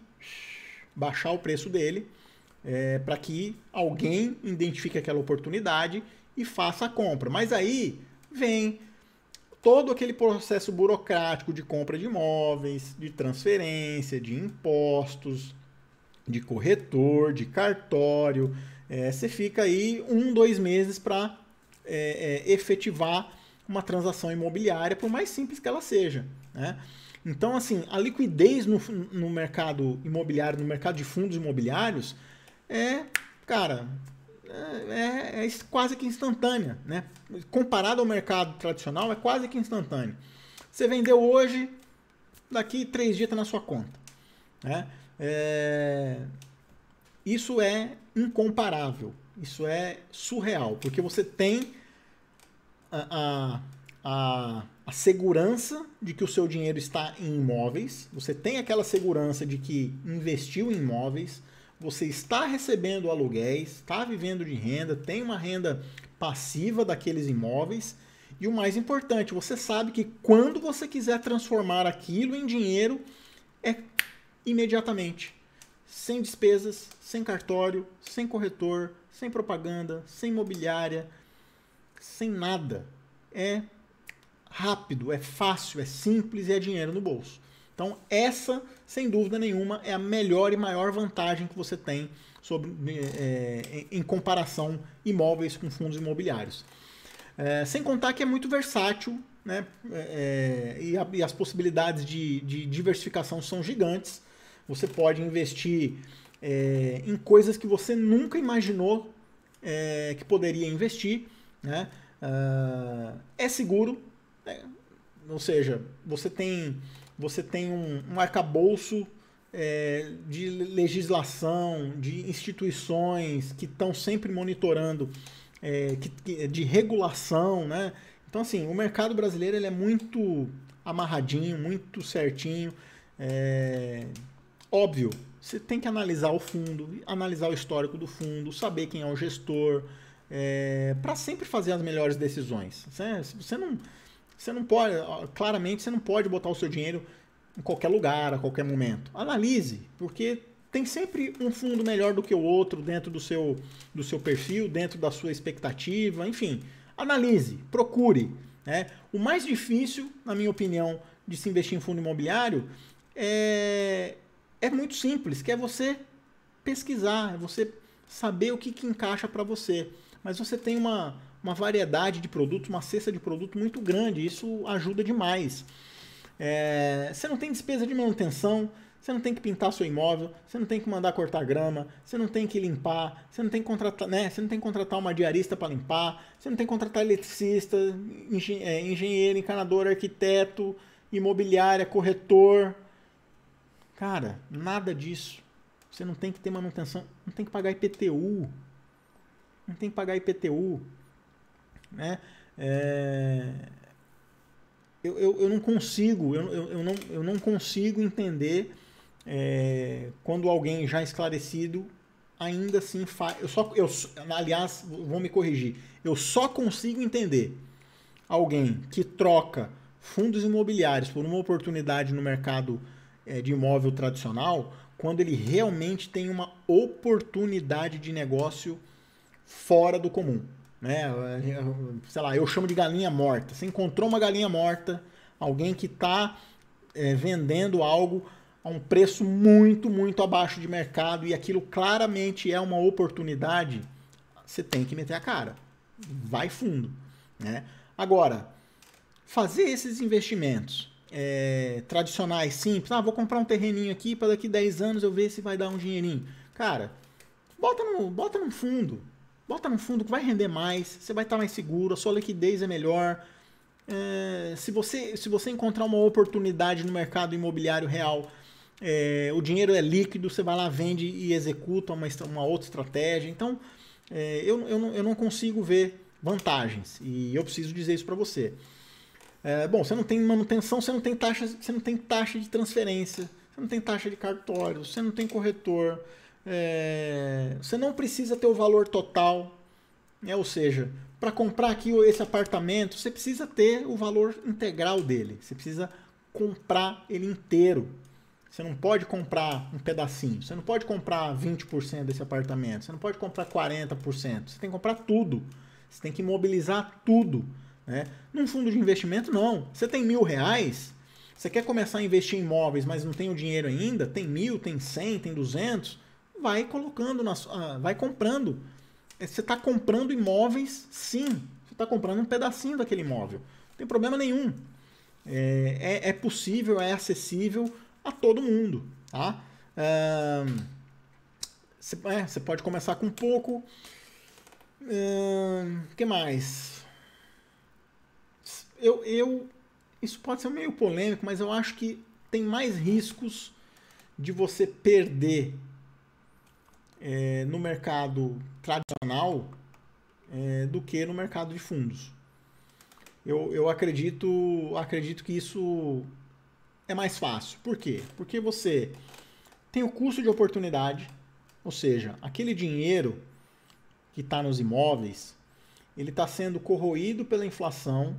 baixar o preço dele para que alguém identifique aquela oportunidade e faça a compra. Mas aí vem todo aquele processo burocrático de compra de imóveis, de transferência, de impostos, de corretor, de cartório. Você fica aí 2 meses para efetivar uma transação imobiliária, por mais simples que ela seja. Né? Então, assim, a liquidez no mercado imobiliário, no mercado de fundos imobiliários, cara, quase que instantânea, né? Comparado ao mercado tradicional, é quase que instantâneo. Você vendeu hoje, daqui 3 dias está na sua conta. Né? Isso é incomparável, isso é surreal, porque você tem a segurança de que o seu dinheiro está em imóveis, você tem aquela segurança de que investiu em imóveis, você está recebendo aluguéis, está vivendo de renda, tem uma renda passiva daqueles imóveis, e o mais importante, você sabe que quando você quiser transformar aquilo em dinheiro, é imediatamente, sem despesas, sem cartório, sem corretor, sem propaganda, sem imobiliária, sem nada. É rápido, é fácil, é simples e é dinheiro no bolso. Então, essa, sem dúvida nenhuma, é a melhor e maior vantagem que você tem em comparação imóveis com fundos imobiliários. Sem contar que é muito versátil, né? E as possibilidades de diversificação são gigantes. Você pode investir em coisas que você nunca imaginou que poderia investir. Né? É seguro, né? Ou seja, você tem um arcabouço de legislação, de instituições que estão sempre monitorando, de regulação, né? Então, assim, o mercado brasileiro ele é muito amarradinho, muito certinho. Óbvio, você tem que analisar o fundo, analisar o histórico do fundo, saber quem é o gestor, para sempre fazer as melhores decisões. Você não pode, claramente, você não pode botar o seu dinheiro em qualquer lugar, a qualquer momento. Analise, porque tem sempre um fundo melhor do que o outro dentro do seu perfil, dentro da sua expectativa, enfim. Analise, procure. Né? O mais difícil, na minha opinião, de se investir em fundo imobiliário é muito simples, que é você pesquisar, é você saber o que encaixa para você. Mas você tem uma variedade de produtos, uma cesta de produto muito grande, isso ajuda demais. Você não tem despesa de manutenção, você não tem que pintar seu imóvel, você não tem que mandar cortar grama, você não tem que limpar, você não tem que contratar, né? Você não tem que contratar uma diarista para limpar, você não tem que contratar eletricista, engenheiro, encanador, arquiteto, imobiliária, corretor. Cara, nada disso. Você não tem que ter manutenção, não tem que pagar IPTU. Não tem que pagar IPTU. Né? Eu não consigo, eu não consigo entender quando alguém já esclarecido ainda assim faz. Aliás, vou me corrigir. Eu só consigo entender alguém que troca fundos imobiliários por uma oportunidade no mercado de imóvel tradicional quando ele realmente tem uma oportunidade de negócio fora do comum. Né? Sei lá, eu chamo de galinha morta. Você encontrou uma galinha morta, alguém que está vendendo algo a um preço muito, muito abaixo de mercado e aquilo claramente é uma oportunidade, você tem que meter a cara. Vai fundo. Né? Agora, fazer esses investimentos tradicionais, simples, vou comprar um terreninho aqui para daqui 10 anos eu ver se vai dar um dinheirinho. Cara, bota no fundo. Bota no fundo que vai render mais, você vai estar mais seguro, a sua liquidez é melhor. Se você encontrar uma oportunidade no mercado imobiliário real, o dinheiro é líquido, você vai lá, vende e executa uma outra estratégia. Então, eu não consigo ver vantagens. E eu preciso dizer isso para você. Bom, você não tem manutenção, você não tem taxa de transferência, você não tem taxa de cartório, você não tem corretor, você não precisa ter o valor total, ou seja, para comprar aqui esse apartamento, você precisa ter o valor integral dele, você precisa comprar ele inteiro. Você não pode comprar um pedacinho, você não pode comprar 20% desse apartamento, você não pode comprar 40%, você tem que comprar tudo, você tem que imobilizar tudo. Né? Num fundo de investimento, não. Você tem R$1.000, você quer começar a investir em imóveis, mas não tem o dinheiro ainda, tem 1.000, tem 100, tem 200, vai colocando, vai comprando. Você está comprando imóveis, sim. Você está comprando um pedacinho daquele imóvel. Não tem problema nenhum. É possível, é acessível a todo mundo. Tá? Você pode começar com pouco. O que mais? Isso pode ser meio polêmico, mas eu acho que tem mais riscos de você perder no mercado tradicional do que no mercado de fundos. Eu acredito que isso é mais fácil. Por quê? Porque você tem o custo de oportunidade, ou seja, aquele dinheiro que está nos imóveis, ele está sendo corroído pela inflação,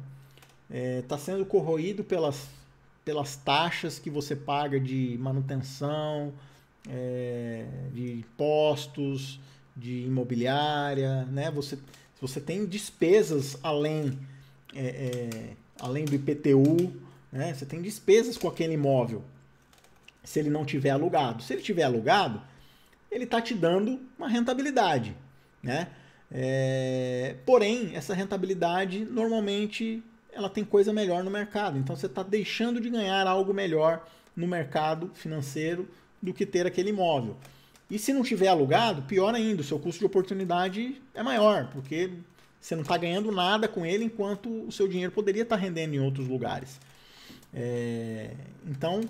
está sendo corroído pelas taxas que você paga de manutenção, de impostos, de imobiliária, né? Você tem despesas além do IPTU, né? Você tem despesas com aquele imóvel, se ele não tiver alugado. Se ele tiver alugado, ele está te dando uma rentabilidade, né? Porém, essa rentabilidade normalmente ela tem coisa melhor no mercado. Então você está deixando de ganhar algo melhor no mercado financeiro do que ter aquele imóvel. E se não tiver alugado, pior ainda, o seu custo de oportunidade é maior, porque você não está ganhando nada com ele enquanto o seu dinheiro poderia estar rendendo em outros lugares. Então,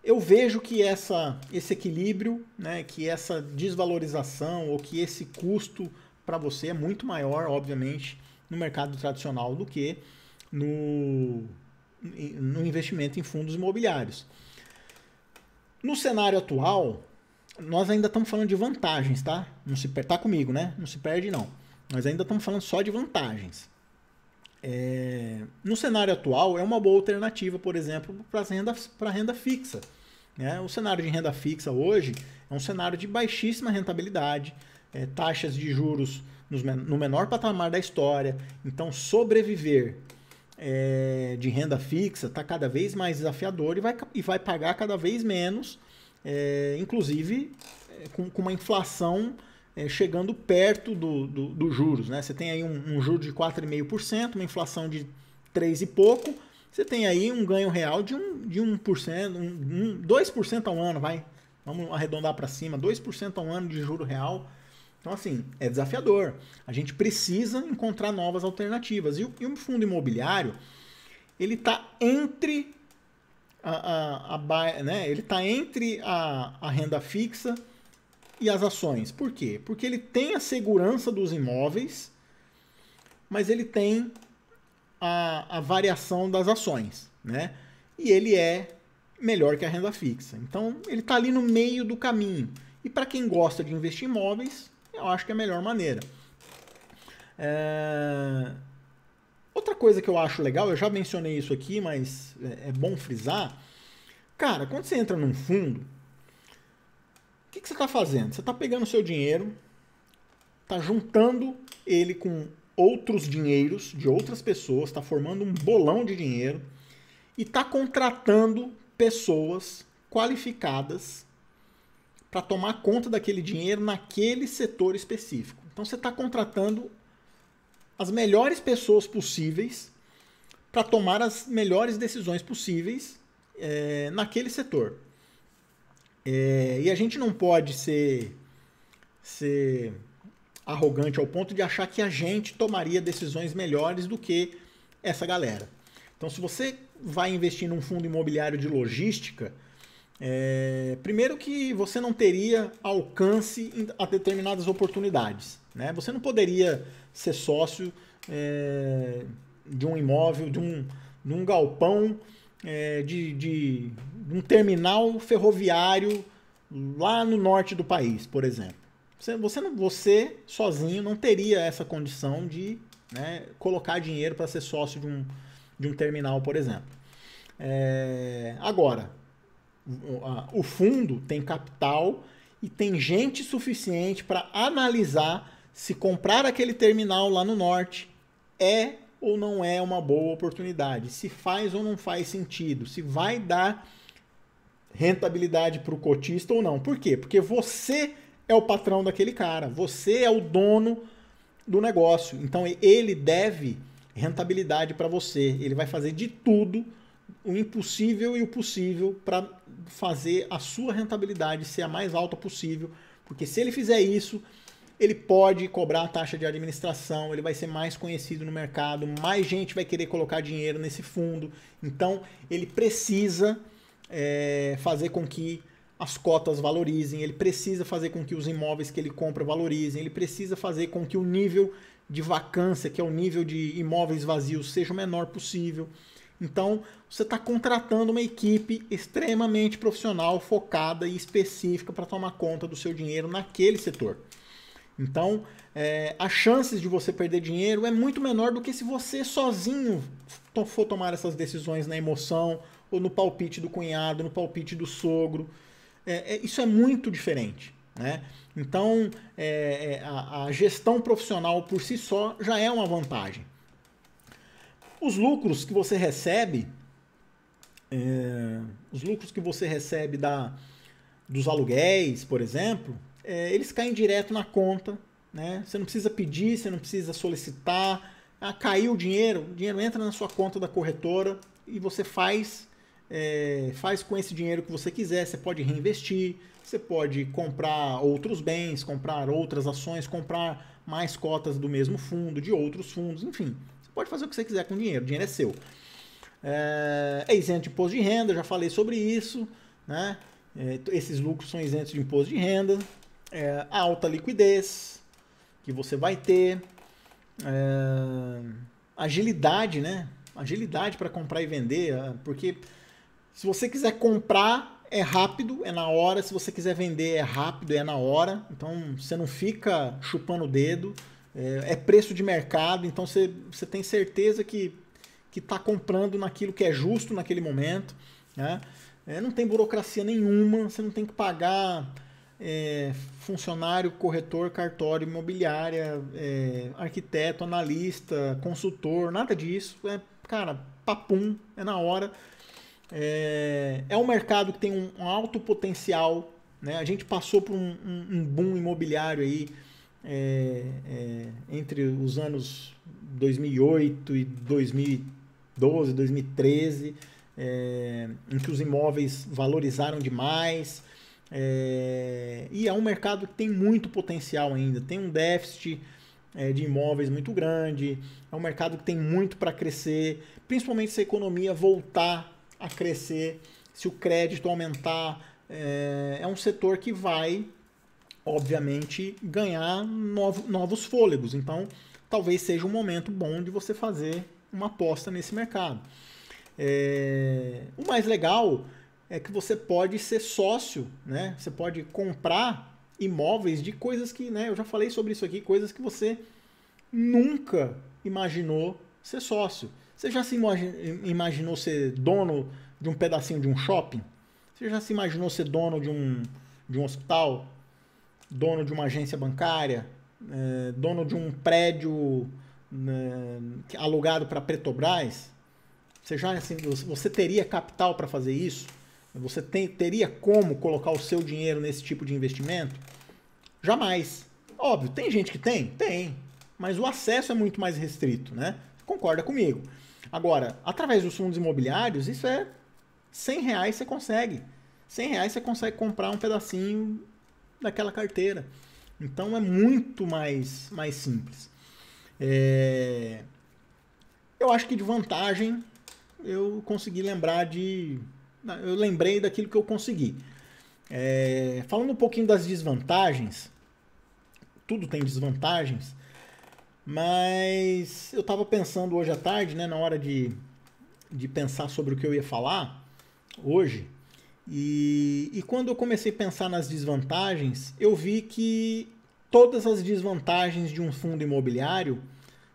eu vejo que esse equilíbrio, né, que essa desvalorização ou que esse custo para você é muito maior, obviamente, no mercado tradicional do que no investimento em fundos imobiliários. No cenário atual, nós ainda estamos falando de vantagens, tá? Tá comigo, né? Não se perde, não. Nós ainda estamos falando só de vantagens. No cenário atual, é uma boa alternativa, por exemplo, para renda fixa. Né? O cenário de renda fixa hoje é um cenário de baixíssima rentabilidade, taxas de juros no menor patamar da história. Então, sobreviver de renda fixa está cada vez mais desafiador e vai pagar cada vez menos, inclusive com uma inflação chegando perto dos juros. Né? Você tem aí um juro de 4,5%, uma inflação de 3 e pouco, você tem aí um ganho real de 1%, 2% ao ano, vamos arredondar para cima, 2% ao ano de juro real. Então, assim, é desafiador. A gente precisa encontrar novas alternativas. E o fundo imobiliário, ele está entre ele tá entre a renda fixa e as ações. Por quê? Porque ele tem a segurança dos imóveis, mas ele tem a variação das ações, né? E ele é melhor que a renda fixa. Então, ele está ali no meio do caminho. E para quem gosta de investir em imóveis, eu acho que é a melhor maneira. Outra coisa que eu acho legal, eu já mencionei isso aqui, mas é bom frisar. Cara, quando você entra num fundo, o que você está fazendo? Você está pegando o seu dinheiro, está juntando ele com outros dinheiros de outras pessoas, está formando um bolão de dinheiro e está contratando pessoas qualificadas para tomar conta daquele dinheiro naquele setor específico. Então você está contratando as melhores pessoas possíveis para tomar as melhores decisões possíveis naquele setor. E a gente não pode ser arrogante ao ponto de achar que a gente tomaria decisões melhores do que essa galera. Então, se você vai investir num fundo imobiliário de logística, primeiro que você não teria alcance a determinadas oportunidades. Né? Você não poderia ser sócio de um imóvel, de um galpão, de um terminal ferroviário lá no norte do país, por exemplo. Você sozinho não teria essa condição de, né, colocar dinheiro para ser sócio de um terminal, por exemplo. Agora, o fundo tem capital e tem gente suficiente para analisar se comprar aquele terminal lá no norte é ou não é uma boa oportunidade, se faz ou não faz sentido, se vai dar rentabilidade para o cotista ou não. Por quê? Porque você é o patrão daquele cara, você é o dono do negócio, então ele deve rentabilidade para você, ele vai fazer de tudo, o impossível e o possível, para fazer a sua rentabilidade ser a mais alta possível, porque se ele fizer isso, ele pode cobrar a taxa de administração, ele vai ser mais conhecido no mercado, mais gente vai querer colocar dinheiro nesse fundo, então ele precisa fazer com que as cotas valorizem, ele precisa fazer com que os imóveis que ele compra valorizem, ele precisa fazer com que o nível de vacância, que é o nível de imóveis vazios, seja o menor possível. Então, você está contratando uma equipe extremamente profissional, focada e específica para tomar conta do seu dinheiro naquele setor. Então, as chances de você perder dinheiro é muito menor do que se você sozinho for tomar essas decisões na emoção, ou no palpite do cunhado, no palpite do sogro. Isso é muito diferente, né? Então, a gestão profissional por si só já é uma vantagem. Os lucros que você recebe, dos aluguéis, por exemplo, eles caem direto na conta, né? Você não precisa pedir, você não precisa solicitar. Caiu o dinheiro entra na sua conta da corretora e você faz com esse dinheiro que você quiser. Você pode reinvestir, você pode comprar outros bens, comprar outras ações, comprar mais cotas do mesmo fundo, de outros fundos, enfim. Você pode fazer o que você quiser com o dinheiro é seu. É isento de imposto de renda, já falei sobre isso, né? Esses lucros são isentos de imposto de renda. A alta liquidez que você vai ter. Agilidade, né? Agilidade para comprar e vender, porque se você quiser comprar, é rápido, é na hora. Se você quiser vender, é rápido, é na hora. Então, você não fica chupando o dedo. É preço de mercado, então você tem certeza que está comprando naquilo que é justo naquele momento, né? Não tem burocracia nenhuma, você não tem que pagar funcionário, corretor, cartório, imobiliária, arquiteto, analista, consultor, nada disso. Cara, papum, é na hora. É um mercado que tem um alto potencial, né? A gente passou por um boom imobiliário aí entre os anos 2008 e 2012, 2013, em que os imóveis valorizaram demais. E é um mercado que tem muito potencial ainda, tem um déficit de imóveis muito grande, é um mercado que tem muito para crescer, principalmente se a economia voltar a crescer, se o crédito aumentar. É um setor que vai, obviamente, ganhar novos fôlegos. Então, talvez seja um momento bom de você fazer uma aposta nesse mercado. O mais legal é que você pode ser sócio, né? Você pode comprar imóveis de coisas que, né? Eu já falei sobre isso aqui, coisas que você nunca imaginou ser sócio. Você já se imaginou ser dono de um pedacinho de um shopping? Você já se imaginou ser dono de um hospital? Dono de uma agência bancária? Dono de um prédio alugado para Petrobras? Você teria capital para fazer isso? Você teria como colocar o seu dinheiro nesse tipo de investimento? Jamais. Óbvio, tem gente que tem? Tem. Mas o acesso é muito mais restrito, né? Concorda comigo. Agora, através dos fundos imobiliários, isso é R$100 você consegue. R$100 você consegue comprar um pedacinho daquela carteira. Então é muito mais simples. Eu acho que de vantagem eu consegui lembrar eu lembrei daquilo que eu consegui. Falando um pouquinho das desvantagens, tudo tem desvantagens. Mas eu estava pensando hoje à tarde, né, na hora de pensar sobre o que eu ia falar hoje, e quando eu comecei a pensar nas desvantagens, eu vi que todas as desvantagens de um fundo imobiliário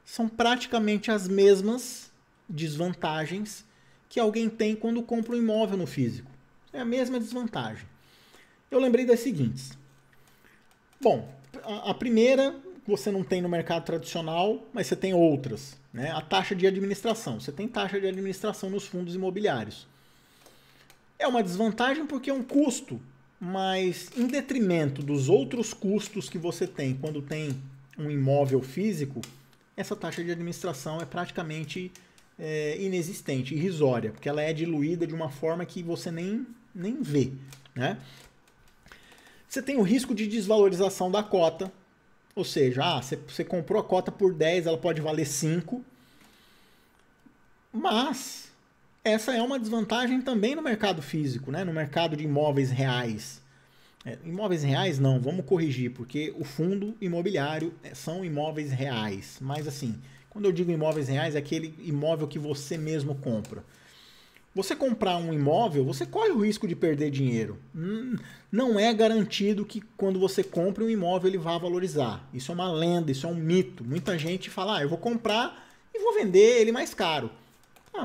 são praticamente as mesmas desvantagens que alguém tem quando compra um imóvel no físico. É a mesma desvantagem. Eu lembrei das seguintes. Bom, a primeira você não tem no mercado tradicional, mas você tem outras, né? A taxa de administração. Você tem taxa de administração nos fundos imobiliários. É uma desvantagem porque é um custo, mas em detrimento dos outros custos que você tem quando tem um imóvel físico, essa taxa de administração é praticamente inexistente, irrisória, porque ela é diluída de uma forma que você nem vê, né? Você tem o risco de desvalorização da cota, ou seja, você comprou a cota por 10, ela pode valer 5, mas essa é uma desvantagem também no mercado físico, né? No mercado de imóveis reais. Imóveis reais não, vamos corrigir, porque o fundo imobiliário são imóveis reais. Mas assim, quando eu digo imóveis reais, é aquele imóvel que você mesmo compra. Você comprar um imóvel, você corre o risco de perder dinheiro. Não é garantido que quando você compra um imóvel ele vá valorizar. Isso é uma lenda, isso é um mito. Muita gente fala, eu vou comprar e vou vender ele mais caro.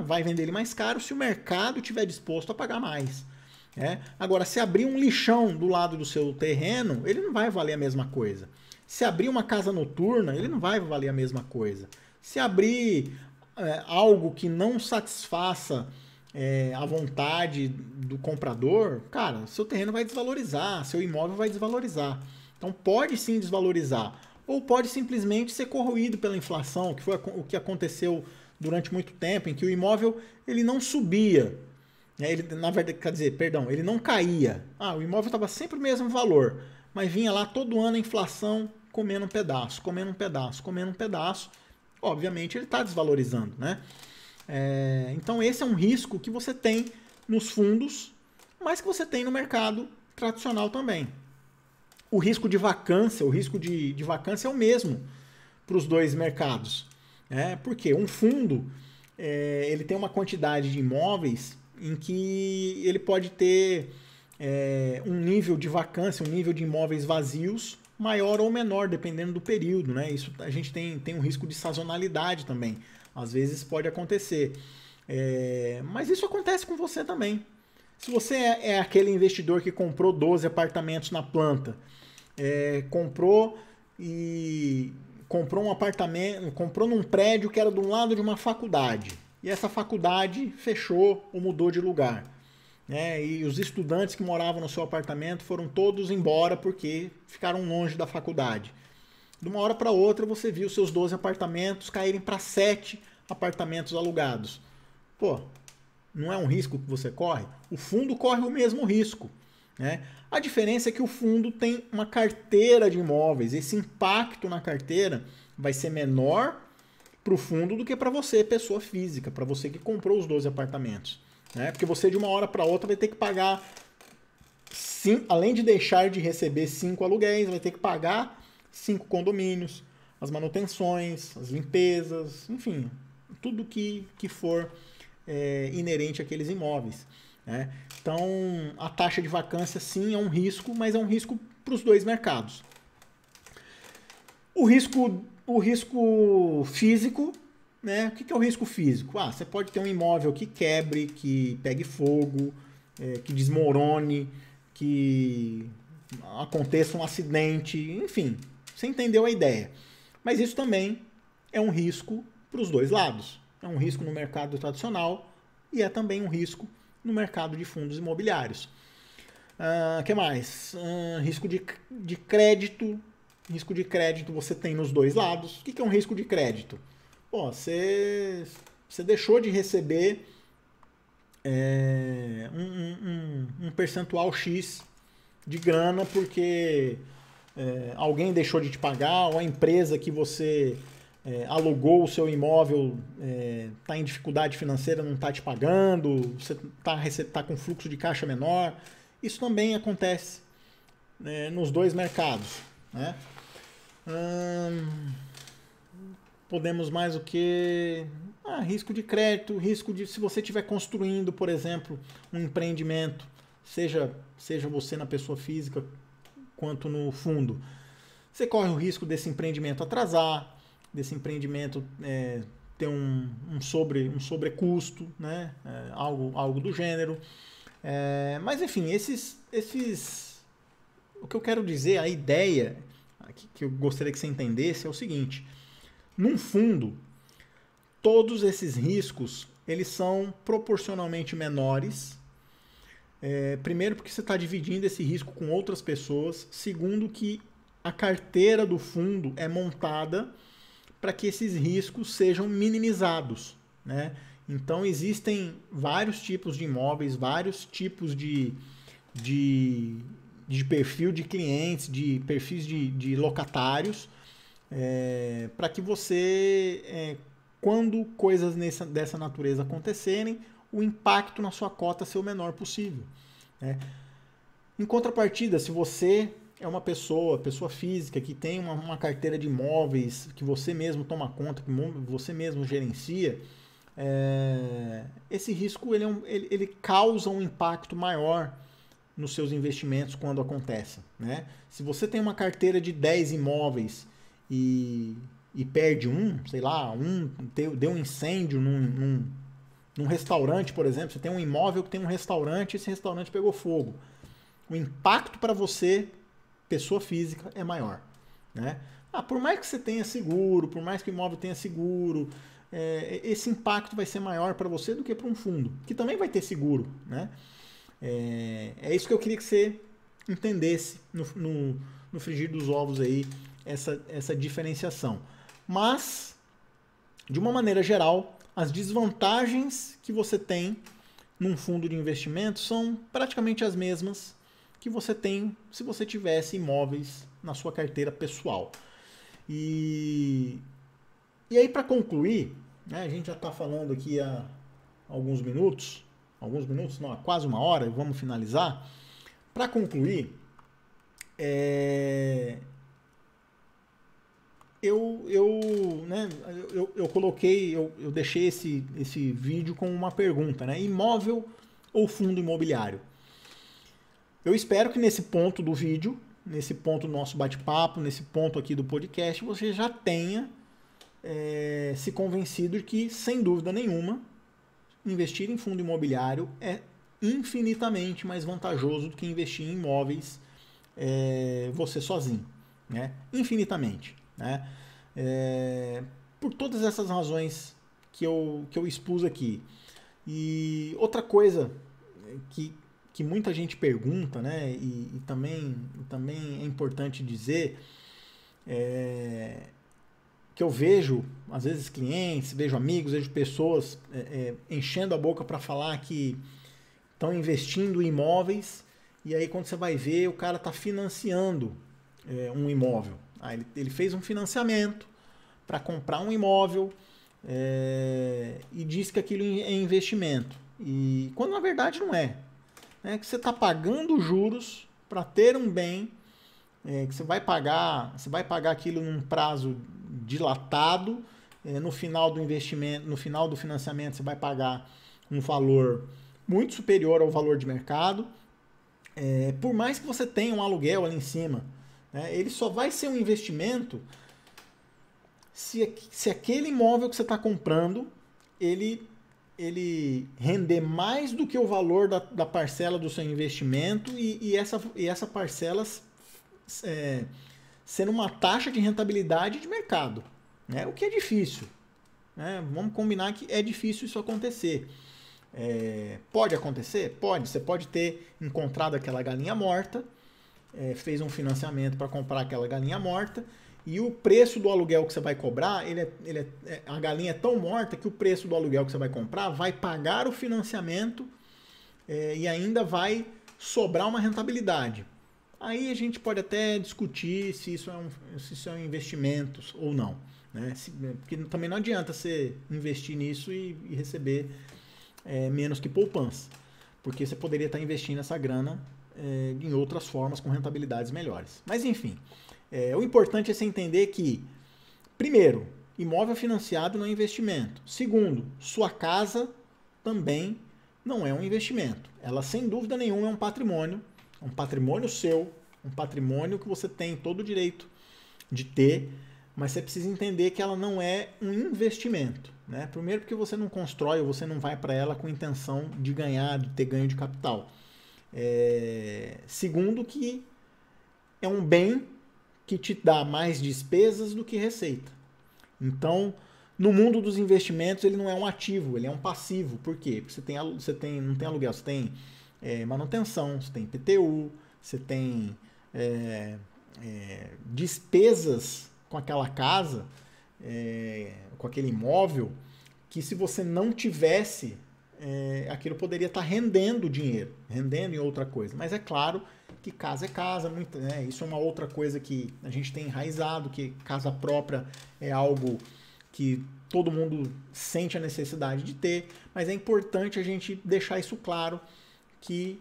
Vai vender ele mais caro se o mercado estiver disposto a pagar mais. Agora, se abrir um lixão do lado do seu terreno, ele não vai valer a mesma coisa. Se abrir uma casa noturna, ele não vai valer a mesma coisa. Se abrir algo que não satisfaça a vontade do comprador, cara, seu terreno vai desvalorizar, seu imóvel vai desvalorizar. Então pode sim desvalorizar. Ou pode simplesmente ser corroído pela inflação, que foi o que aconteceu durante muito tempo, em que o imóvel ele não subia. Ele, na verdade, quer dizer, perdão, ele não caía. O imóvel estava sempre o mesmo valor, mas vinha lá todo ano a inflação comendo um pedaço, comendo um pedaço, comendo um pedaço. Obviamente ele está desvalorizando, né? Então esse é um risco que você tem nos fundos, mas que você tem no mercado tradicional também. O risco de vacância, é o mesmo para os dois mercados. Porque um fundo ele tem uma quantidade de imóveis em que ele pode ter um nível de vacância, um nível de imóveis vazios maior ou menor, dependendo do período, né? Isso a gente tem um risco de sazonalidade também. Às vezes pode acontecer. Mas isso acontece com você também. Se você é aquele investidor que comprou 12 apartamentos na planta, comprou um apartamento, comprou num prédio que era do lado de uma faculdade. E essa faculdade fechou ou mudou de lugar. E os estudantes que moravam no seu apartamento foram todos embora porque ficaram longe da faculdade. De uma hora para outra você viu seus 12 apartamentos caírem para 7 apartamentos alugados. Não é um risco que você corre? O fundo corre o mesmo risco. A diferença é que o fundo tem uma carteira de imóveis. Esse impacto na carteira vai ser menor para o fundo do que para você, pessoa física, para você que comprou os 12 apartamentos. Porque você de uma hora para outra vai ter que pagar, além de deixar de receber 5 aluguéis, vai ter que pagar 5 condomínios, as manutenções, as limpezas, enfim, tudo que for inerente àqueles imóveis. Então, a taxa de vacância sim é um risco, mas é um risco para os dois mercados. O risco físico, né? O que é o risco físico? Você pode ter um imóvel que quebre, que pegue fogo, que desmorone, que aconteça um acidente, enfim, você entendeu a ideia. Mas isso também é um risco para os dois lados. É um risco no mercado tradicional e é também um risco no mercado de fundos imobiliários. Que mais? Risco de crédito. Risco de crédito você tem nos dois lados. O que é um risco de crédito? Você deixou de receber um percentual X de grana porque alguém deixou de te pagar, ou a empresa que você alugou o seu imóvel está em dificuldade financeira, não está te pagando, você está com fluxo de caixa menor. Isso também acontece nos dois mercados. podemos mais o que? Risco de crédito, risco de se você estiver construindo, por exemplo, um empreendimento, seja você na pessoa física quanto no fundo, você corre o risco desse empreendimento atrasar, desse empreendimento ter um sobrecusto, né? Algo do gênero. Mas enfim, o que eu quero dizer, a ideia que eu gostaria que você entendesse é o seguinte: num fundo, todos esses riscos eles são proporcionalmente menores. Primeiro, porque você está dividindo esse risco com outras pessoas. Segundo, que a carteira do fundo é montada para que esses riscos sejam minimizados, né? Então, existem vários tipos de imóveis, vários tipos de perfil de clientes, de perfis de locatários, para que você, quando coisas dessa natureza acontecerem, o impacto na sua cota ser o menor possível. Em contrapartida, se você é uma pessoa física que tem uma carteira de imóveis que você mesmo toma conta, que você mesmo gerencia, esse risco ele causa um impacto maior nos seus investimentos quando acontece, né? Se você tem uma carteira de 10 imóveis e perde sei lá, deu um incêndio num restaurante, por exemplo, você tem um imóvel que tem um restaurante e esse restaurante pegou fogo. O impacto para você, pessoa física, é maior, né? Por mais que você tenha seguro, por mais que o imóvel tenha seguro, esse impacto vai ser maior para você do que para um fundo, que também vai ter seguro, né? É isso que eu queria que você entendesse no frigir dos ovos aí, essa diferenciação. Mas, de uma maneira geral, as desvantagens que você tem num fundo de investimento são praticamente as mesmas que você tem se você tivesse imóveis na sua carteira pessoal. E aí, para concluir, né, a gente já está falando aqui há alguns minutos, não, há quase uma hora, vamos finalizar. Para concluir, eu coloquei, eu deixei esse vídeo com uma pergunta, né? Imóvel ou fundo imobiliário? Eu espero que nesse ponto do vídeo, nesse ponto do nosso bate-papo, nesse ponto aqui do podcast, você já tenha se convencido de que, sem dúvida nenhuma, investir em fundo imobiliário é infinitamente mais vantajoso do que investir em imóveis você sozinho, né? Infinitamente, né? Por todas essas razões que eu expus aqui. E outra coisa que muita gente pergunta, né? E também é importante dizer, que eu vejo, às vezes, clientes, vejo amigos, vejo pessoas enchendo a boca para falar que estão investindo em imóveis, e aí quando você vai ver, o cara está financiando um imóvel. Ele fez um financiamento para comprar um imóvel e diz que aquilo é investimento. E quando na verdade não é. Que você está pagando juros para ter um bem que você vai pagar aquilo num prazo dilatado. No final do investimento, no final do financiamento, você vai pagar um valor muito superior ao valor de mercado. Por mais que você tenha um aluguel ali em cima, ele só vai ser um investimento se aquele imóvel que você está comprando, ele render mais do que o valor da parcela do seu investimento e essa parcela sendo uma taxa de rentabilidade de mercado, né? O que é difícil, né? Vamos combinar que é difícil isso acontecer. Pode acontecer? Pode. Você pode ter encontrado aquela galinha morta, fez um financiamento para comprar aquela galinha morta, e o preço do aluguel que você vai cobrar, a galinha é tão morta que o preço do aluguel que você vai comprar vai pagar o financiamento e ainda vai sobrar uma rentabilidade. Aí a gente pode até discutir se isso é um investimento ou não, né? Porque também não adianta você investir nisso e receber menos que poupança, porque você poderia estar investindo essa grana em outras formas com rentabilidades melhores. Mas enfim, o importante é você entender que, primeiro, imóvel financiado não é investimento. Segundo, sua casa também não é um investimento. Ela, sem dúvida nenhuma, é um patrimônio seu, um patrimônio que você tem todo o direito de ter, mas você precisa entender que ela não é um investimento, né? Primeiro porque você não constrói ou você não vai para ela com intenção de ganhar, de ter ganho de capital. Segundo que é um bem que te dá mais despesas do que receita. Então, no mundo dos investimentos, ele não é um ativo, ele é um passivo. Por quê? Porque não tem aluguel, você tem manutenção, você tem IPTU, você tem despesas com aquela casa, com aquele imóvel, que se você não tivesse, aquilo poderia estar rendendo dinheiro, rendendo em outra coisa. Mas é claro que casa é casa, isso é uma outra coisa que a gente tem enraizado, que casa própria é algo que todo mundo sente a necessidade de ter, mas é importante a gente deixar isso claro, que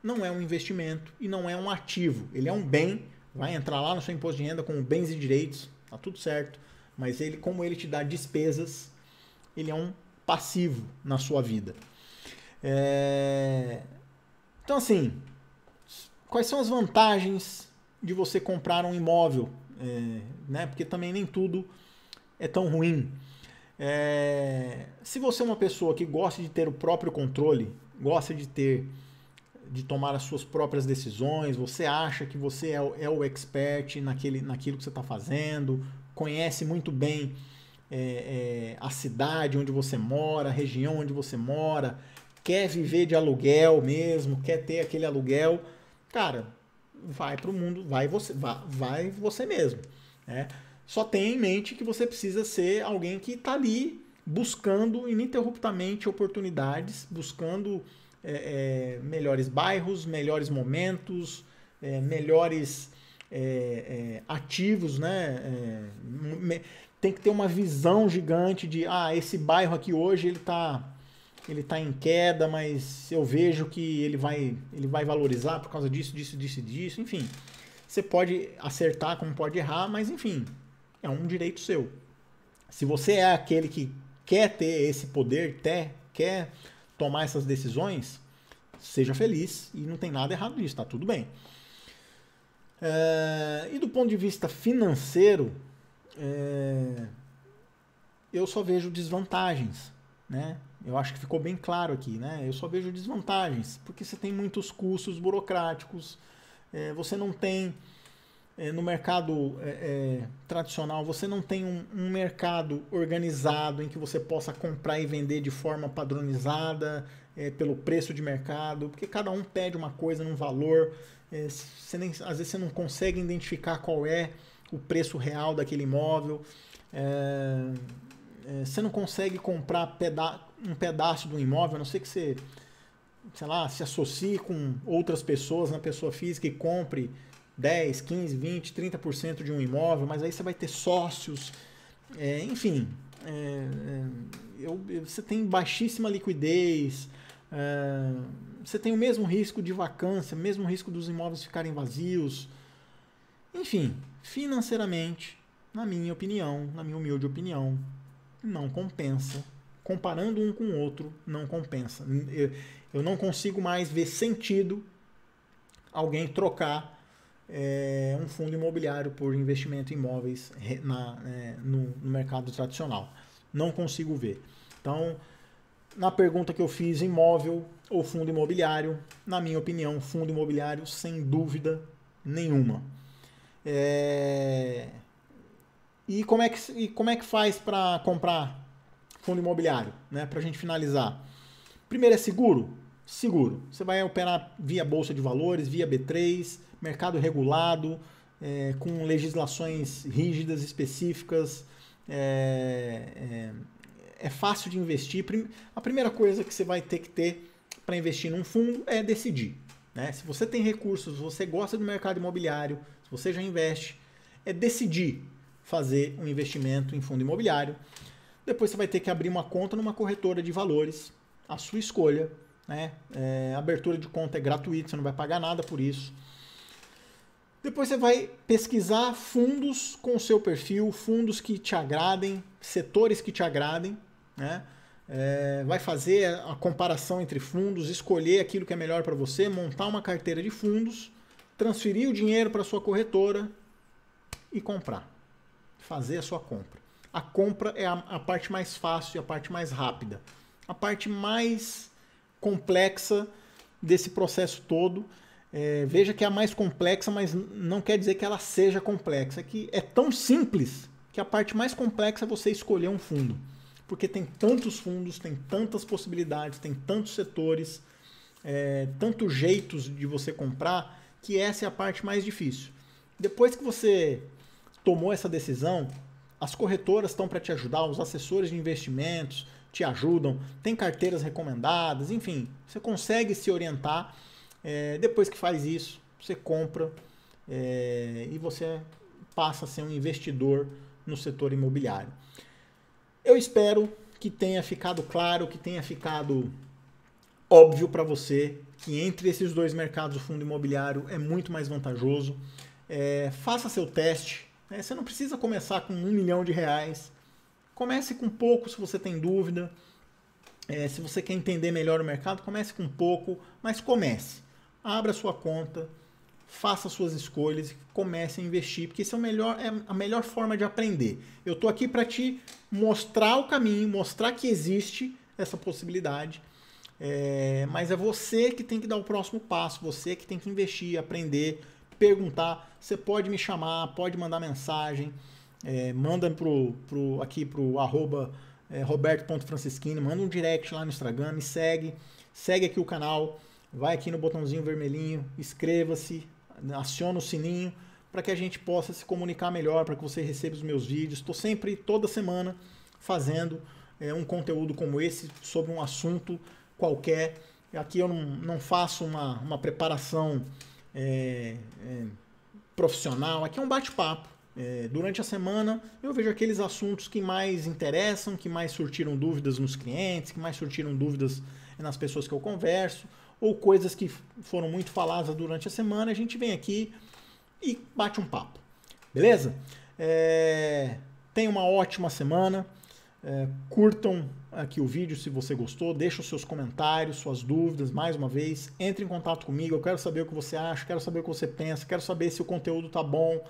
não é um investimento e não é um ativo. Ele é um bem, vai entrar lá no seu imposto de renda como bens e direitos, tá tudo certo, mas ele, como ele te dá despesas, ele é um passivo na sua vida. Então, assim, quais são as vantagens de você comprar um imóvel? Né? Porque também nem tudo é tão ruim. Se você é uma pessoa que gosta de ter o próprio controle, gosta de tomar as suas próprias decisões, você acha que você é o expert naquilo que você está fazendo, conhece muito bem a cidade onde você mora, a região onde você mora, quer viver de aluguel mesmo, quer ter aquele aluguel, cara, vai para o mundo, vai você mesmo, né? Só tenha em mente que você precisa ser alguém que está ali buscando ininterruptamente oportunidades, buscando melhores bairros, melhores momentos, melhores ativos, né? Tem que ter uma visão gigante de esse bairro aqui hoje ele tá em queda, mas eu vejo que ele vai valorizar por causa disso, enfim. Você pode acertar como pode errar, mas enfim, é um direito seu. Se você é aquele que quer ter esse poder, quer tomar essas decisões, seja feliz e não tem nada errado nisso, tá tudo bem. E do ponto de vista financeiro, eu só vejo desvantagens, né? Eu acho que ficou bem claro aqui, né? Eu só vejo desvantagens, porque você tem muitos custos burocráticos, você não tem, no mercado tradicional, você não tem um mercado organizado em que você possa comprar e vender de forma padronizada, pelo preço de mercado, porque cada um pede uma coisa num valor, às vezes você não consegue identificar qual é o preço real daquele imóvel, você não consegue comprar um pedaço do imóvel, a não ser que você, sei lá, se associe com outras pessoas na pessoa física e compre 10, 15, 20, 30% de um imóvel, mas aí você vai ter sócios, enfim, você tem baixíssima liquidez, você tem o mesmo risco de vacância, o mesmo risco dos imóveis ficarem vazios, enfim, financeiramente, na minha humilde opinião, não compensa. Comparando um com o outro, não compensa. Eu não consigo mais ver sentido alguém trocar um fundo imobiliário por investimento em imóveis no mercado tradicional. Não consigo ver. Então, na pergunta que eu fiz, imóvel ou fundo imobiliário, na minha opinião, fundo imobiliário sem dúvida nenhuma. E como é que faz para comprar fundo imobiliário, né? Para a gente finalizar. Primeiro, é seguro? Seguro. Você vai operar via Bolsa de Valores, via B3, mercado regulado, com legislações rígidas, específicas. É fácil de investir. A primeira coisa que você vai ter que ter para investir num fundo é decidir, né? Se você tem recursos, se você gosta do mercado imobiliário, se você já investe, é decidir fazer um investimento em fundo imobiliário. Depois você vai ter que abrir uma conta numa corretora de valores, a sua escolha, né? A abertura de conta é gratuita, você não vai pagar nada por isso. Depois você vai pesquisar fundos com o seu perfil, fundos que te agradem, setores que te agradem, né? Vai fazer a comparação entre fundos, escolher aquilo que é melhor para você, montar uma carteira de fundos, transferir o dinheiro para sua corretora e comprar. Fazer a sua compra. A compra é a parte mais fácil e a parte mais rápida. A parte mais complexa desse processo todo, veja que é a mais complexa, mas não quer dizer que ela seja complexa. É que é tão simples que a parte mais complexa é você escolher um fundo. Porque tem tantos fundos, tem tantas possibilidades, tem tantos setores, tantos jeitos de você comprar, que essa é a parte mais difícil. Depois que você tomou essa decisão, as corretoras estão para te ajudar, os assessores de investimentos te ajudam, tem carteiras recomendadas, enfim, você consegue se orientar. Depois que faz isso, você compra e você passa a ser um investidor no setor imobiliário. Eu espero que tenha ficado claro, que tenha ficado óbvio para você que entre esses dois mercados o fundo imobiliário é muito mais vantajoso. Faça seu teste. Você não precisa começar com R$1 milhão. Comece com pouco se você tem dúvida. Se você quer entender melhor o mercado, comece com pouco, mas comece. Abra sua conta, faça suas escolhas e comece a investir, porque isso é a melhor forma de aprender. Eu estou aqui para te mostrar o caminho, mostrar que existe essa possibilidade, mas é você que tem que dar o próximo passo, você que tem que investir, aprender, perguntar. Você pode me chamar, pode mandar mensagem, manda aqui pro arroba roberto.franceschini, manda um direct lá no Instagram, me segue aqui o canal, vai aqui no botãozinho vermelhinho, inscreva-se, aciona o sininho para que a gente possa se comunicar melhor, para que você receba os meus vídeos. Estou sempre, toda semana, fazendo um conteúdo como esse sobre um assunto qualquer. Aqui eu não faço uma preparação profissional, aqui é um bate-papo. Durante a semana eu vejo aqueles assuntos que mais interessam, que mais surtiram dúvidas nos clientes, que mais surtiram dúvidas nas pessoas que eu converso, ou coisas que foram muito faladas durante a semana. A gente vem aqui e bate um papo. Beleza? Tenha uma ótima semana. Curtam aqui o vídeo se você gostou, deixe os seus comentários, suas dúvidas, mais uma vez, entre em contato comigo, eu quero saber o que você acha, quero saber o que você pensa, quero saber se o conteúdo tá bom,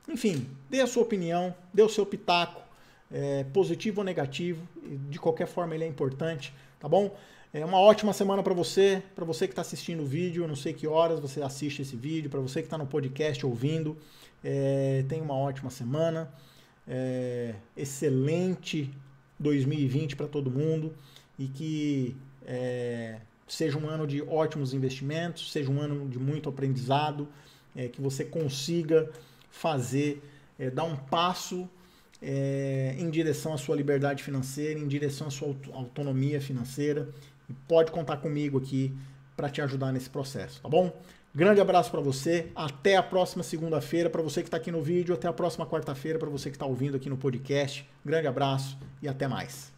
enfim, dê a sua opinião, dê o seu pitaco, positivo ou negativo, de qualquer forma ele é importante, tá bom? Uma ótima semana para você que está assistindo o vídeo, eu não sei que horas você assiste esse vídeo, para você que está no podcast ouvindo, tenha uma ótima semana, excelente 2020 para todo mundo e que seja um ano de ótimos investimentos, seja um ano de muito aprendizado, que você consiga dar um passo em direção à sua liberdade financeira, em direção à sua autonomia financeira, e pode contar comigo aqui para te ajudar nesse processo, tá bom? Grande abraço para você, até a próxima segunda-feira, para você que está aqui no vídeo, até a próxima quarta-feira, para você que está ouvindo aqui no podcast. Grande abraço e até mais.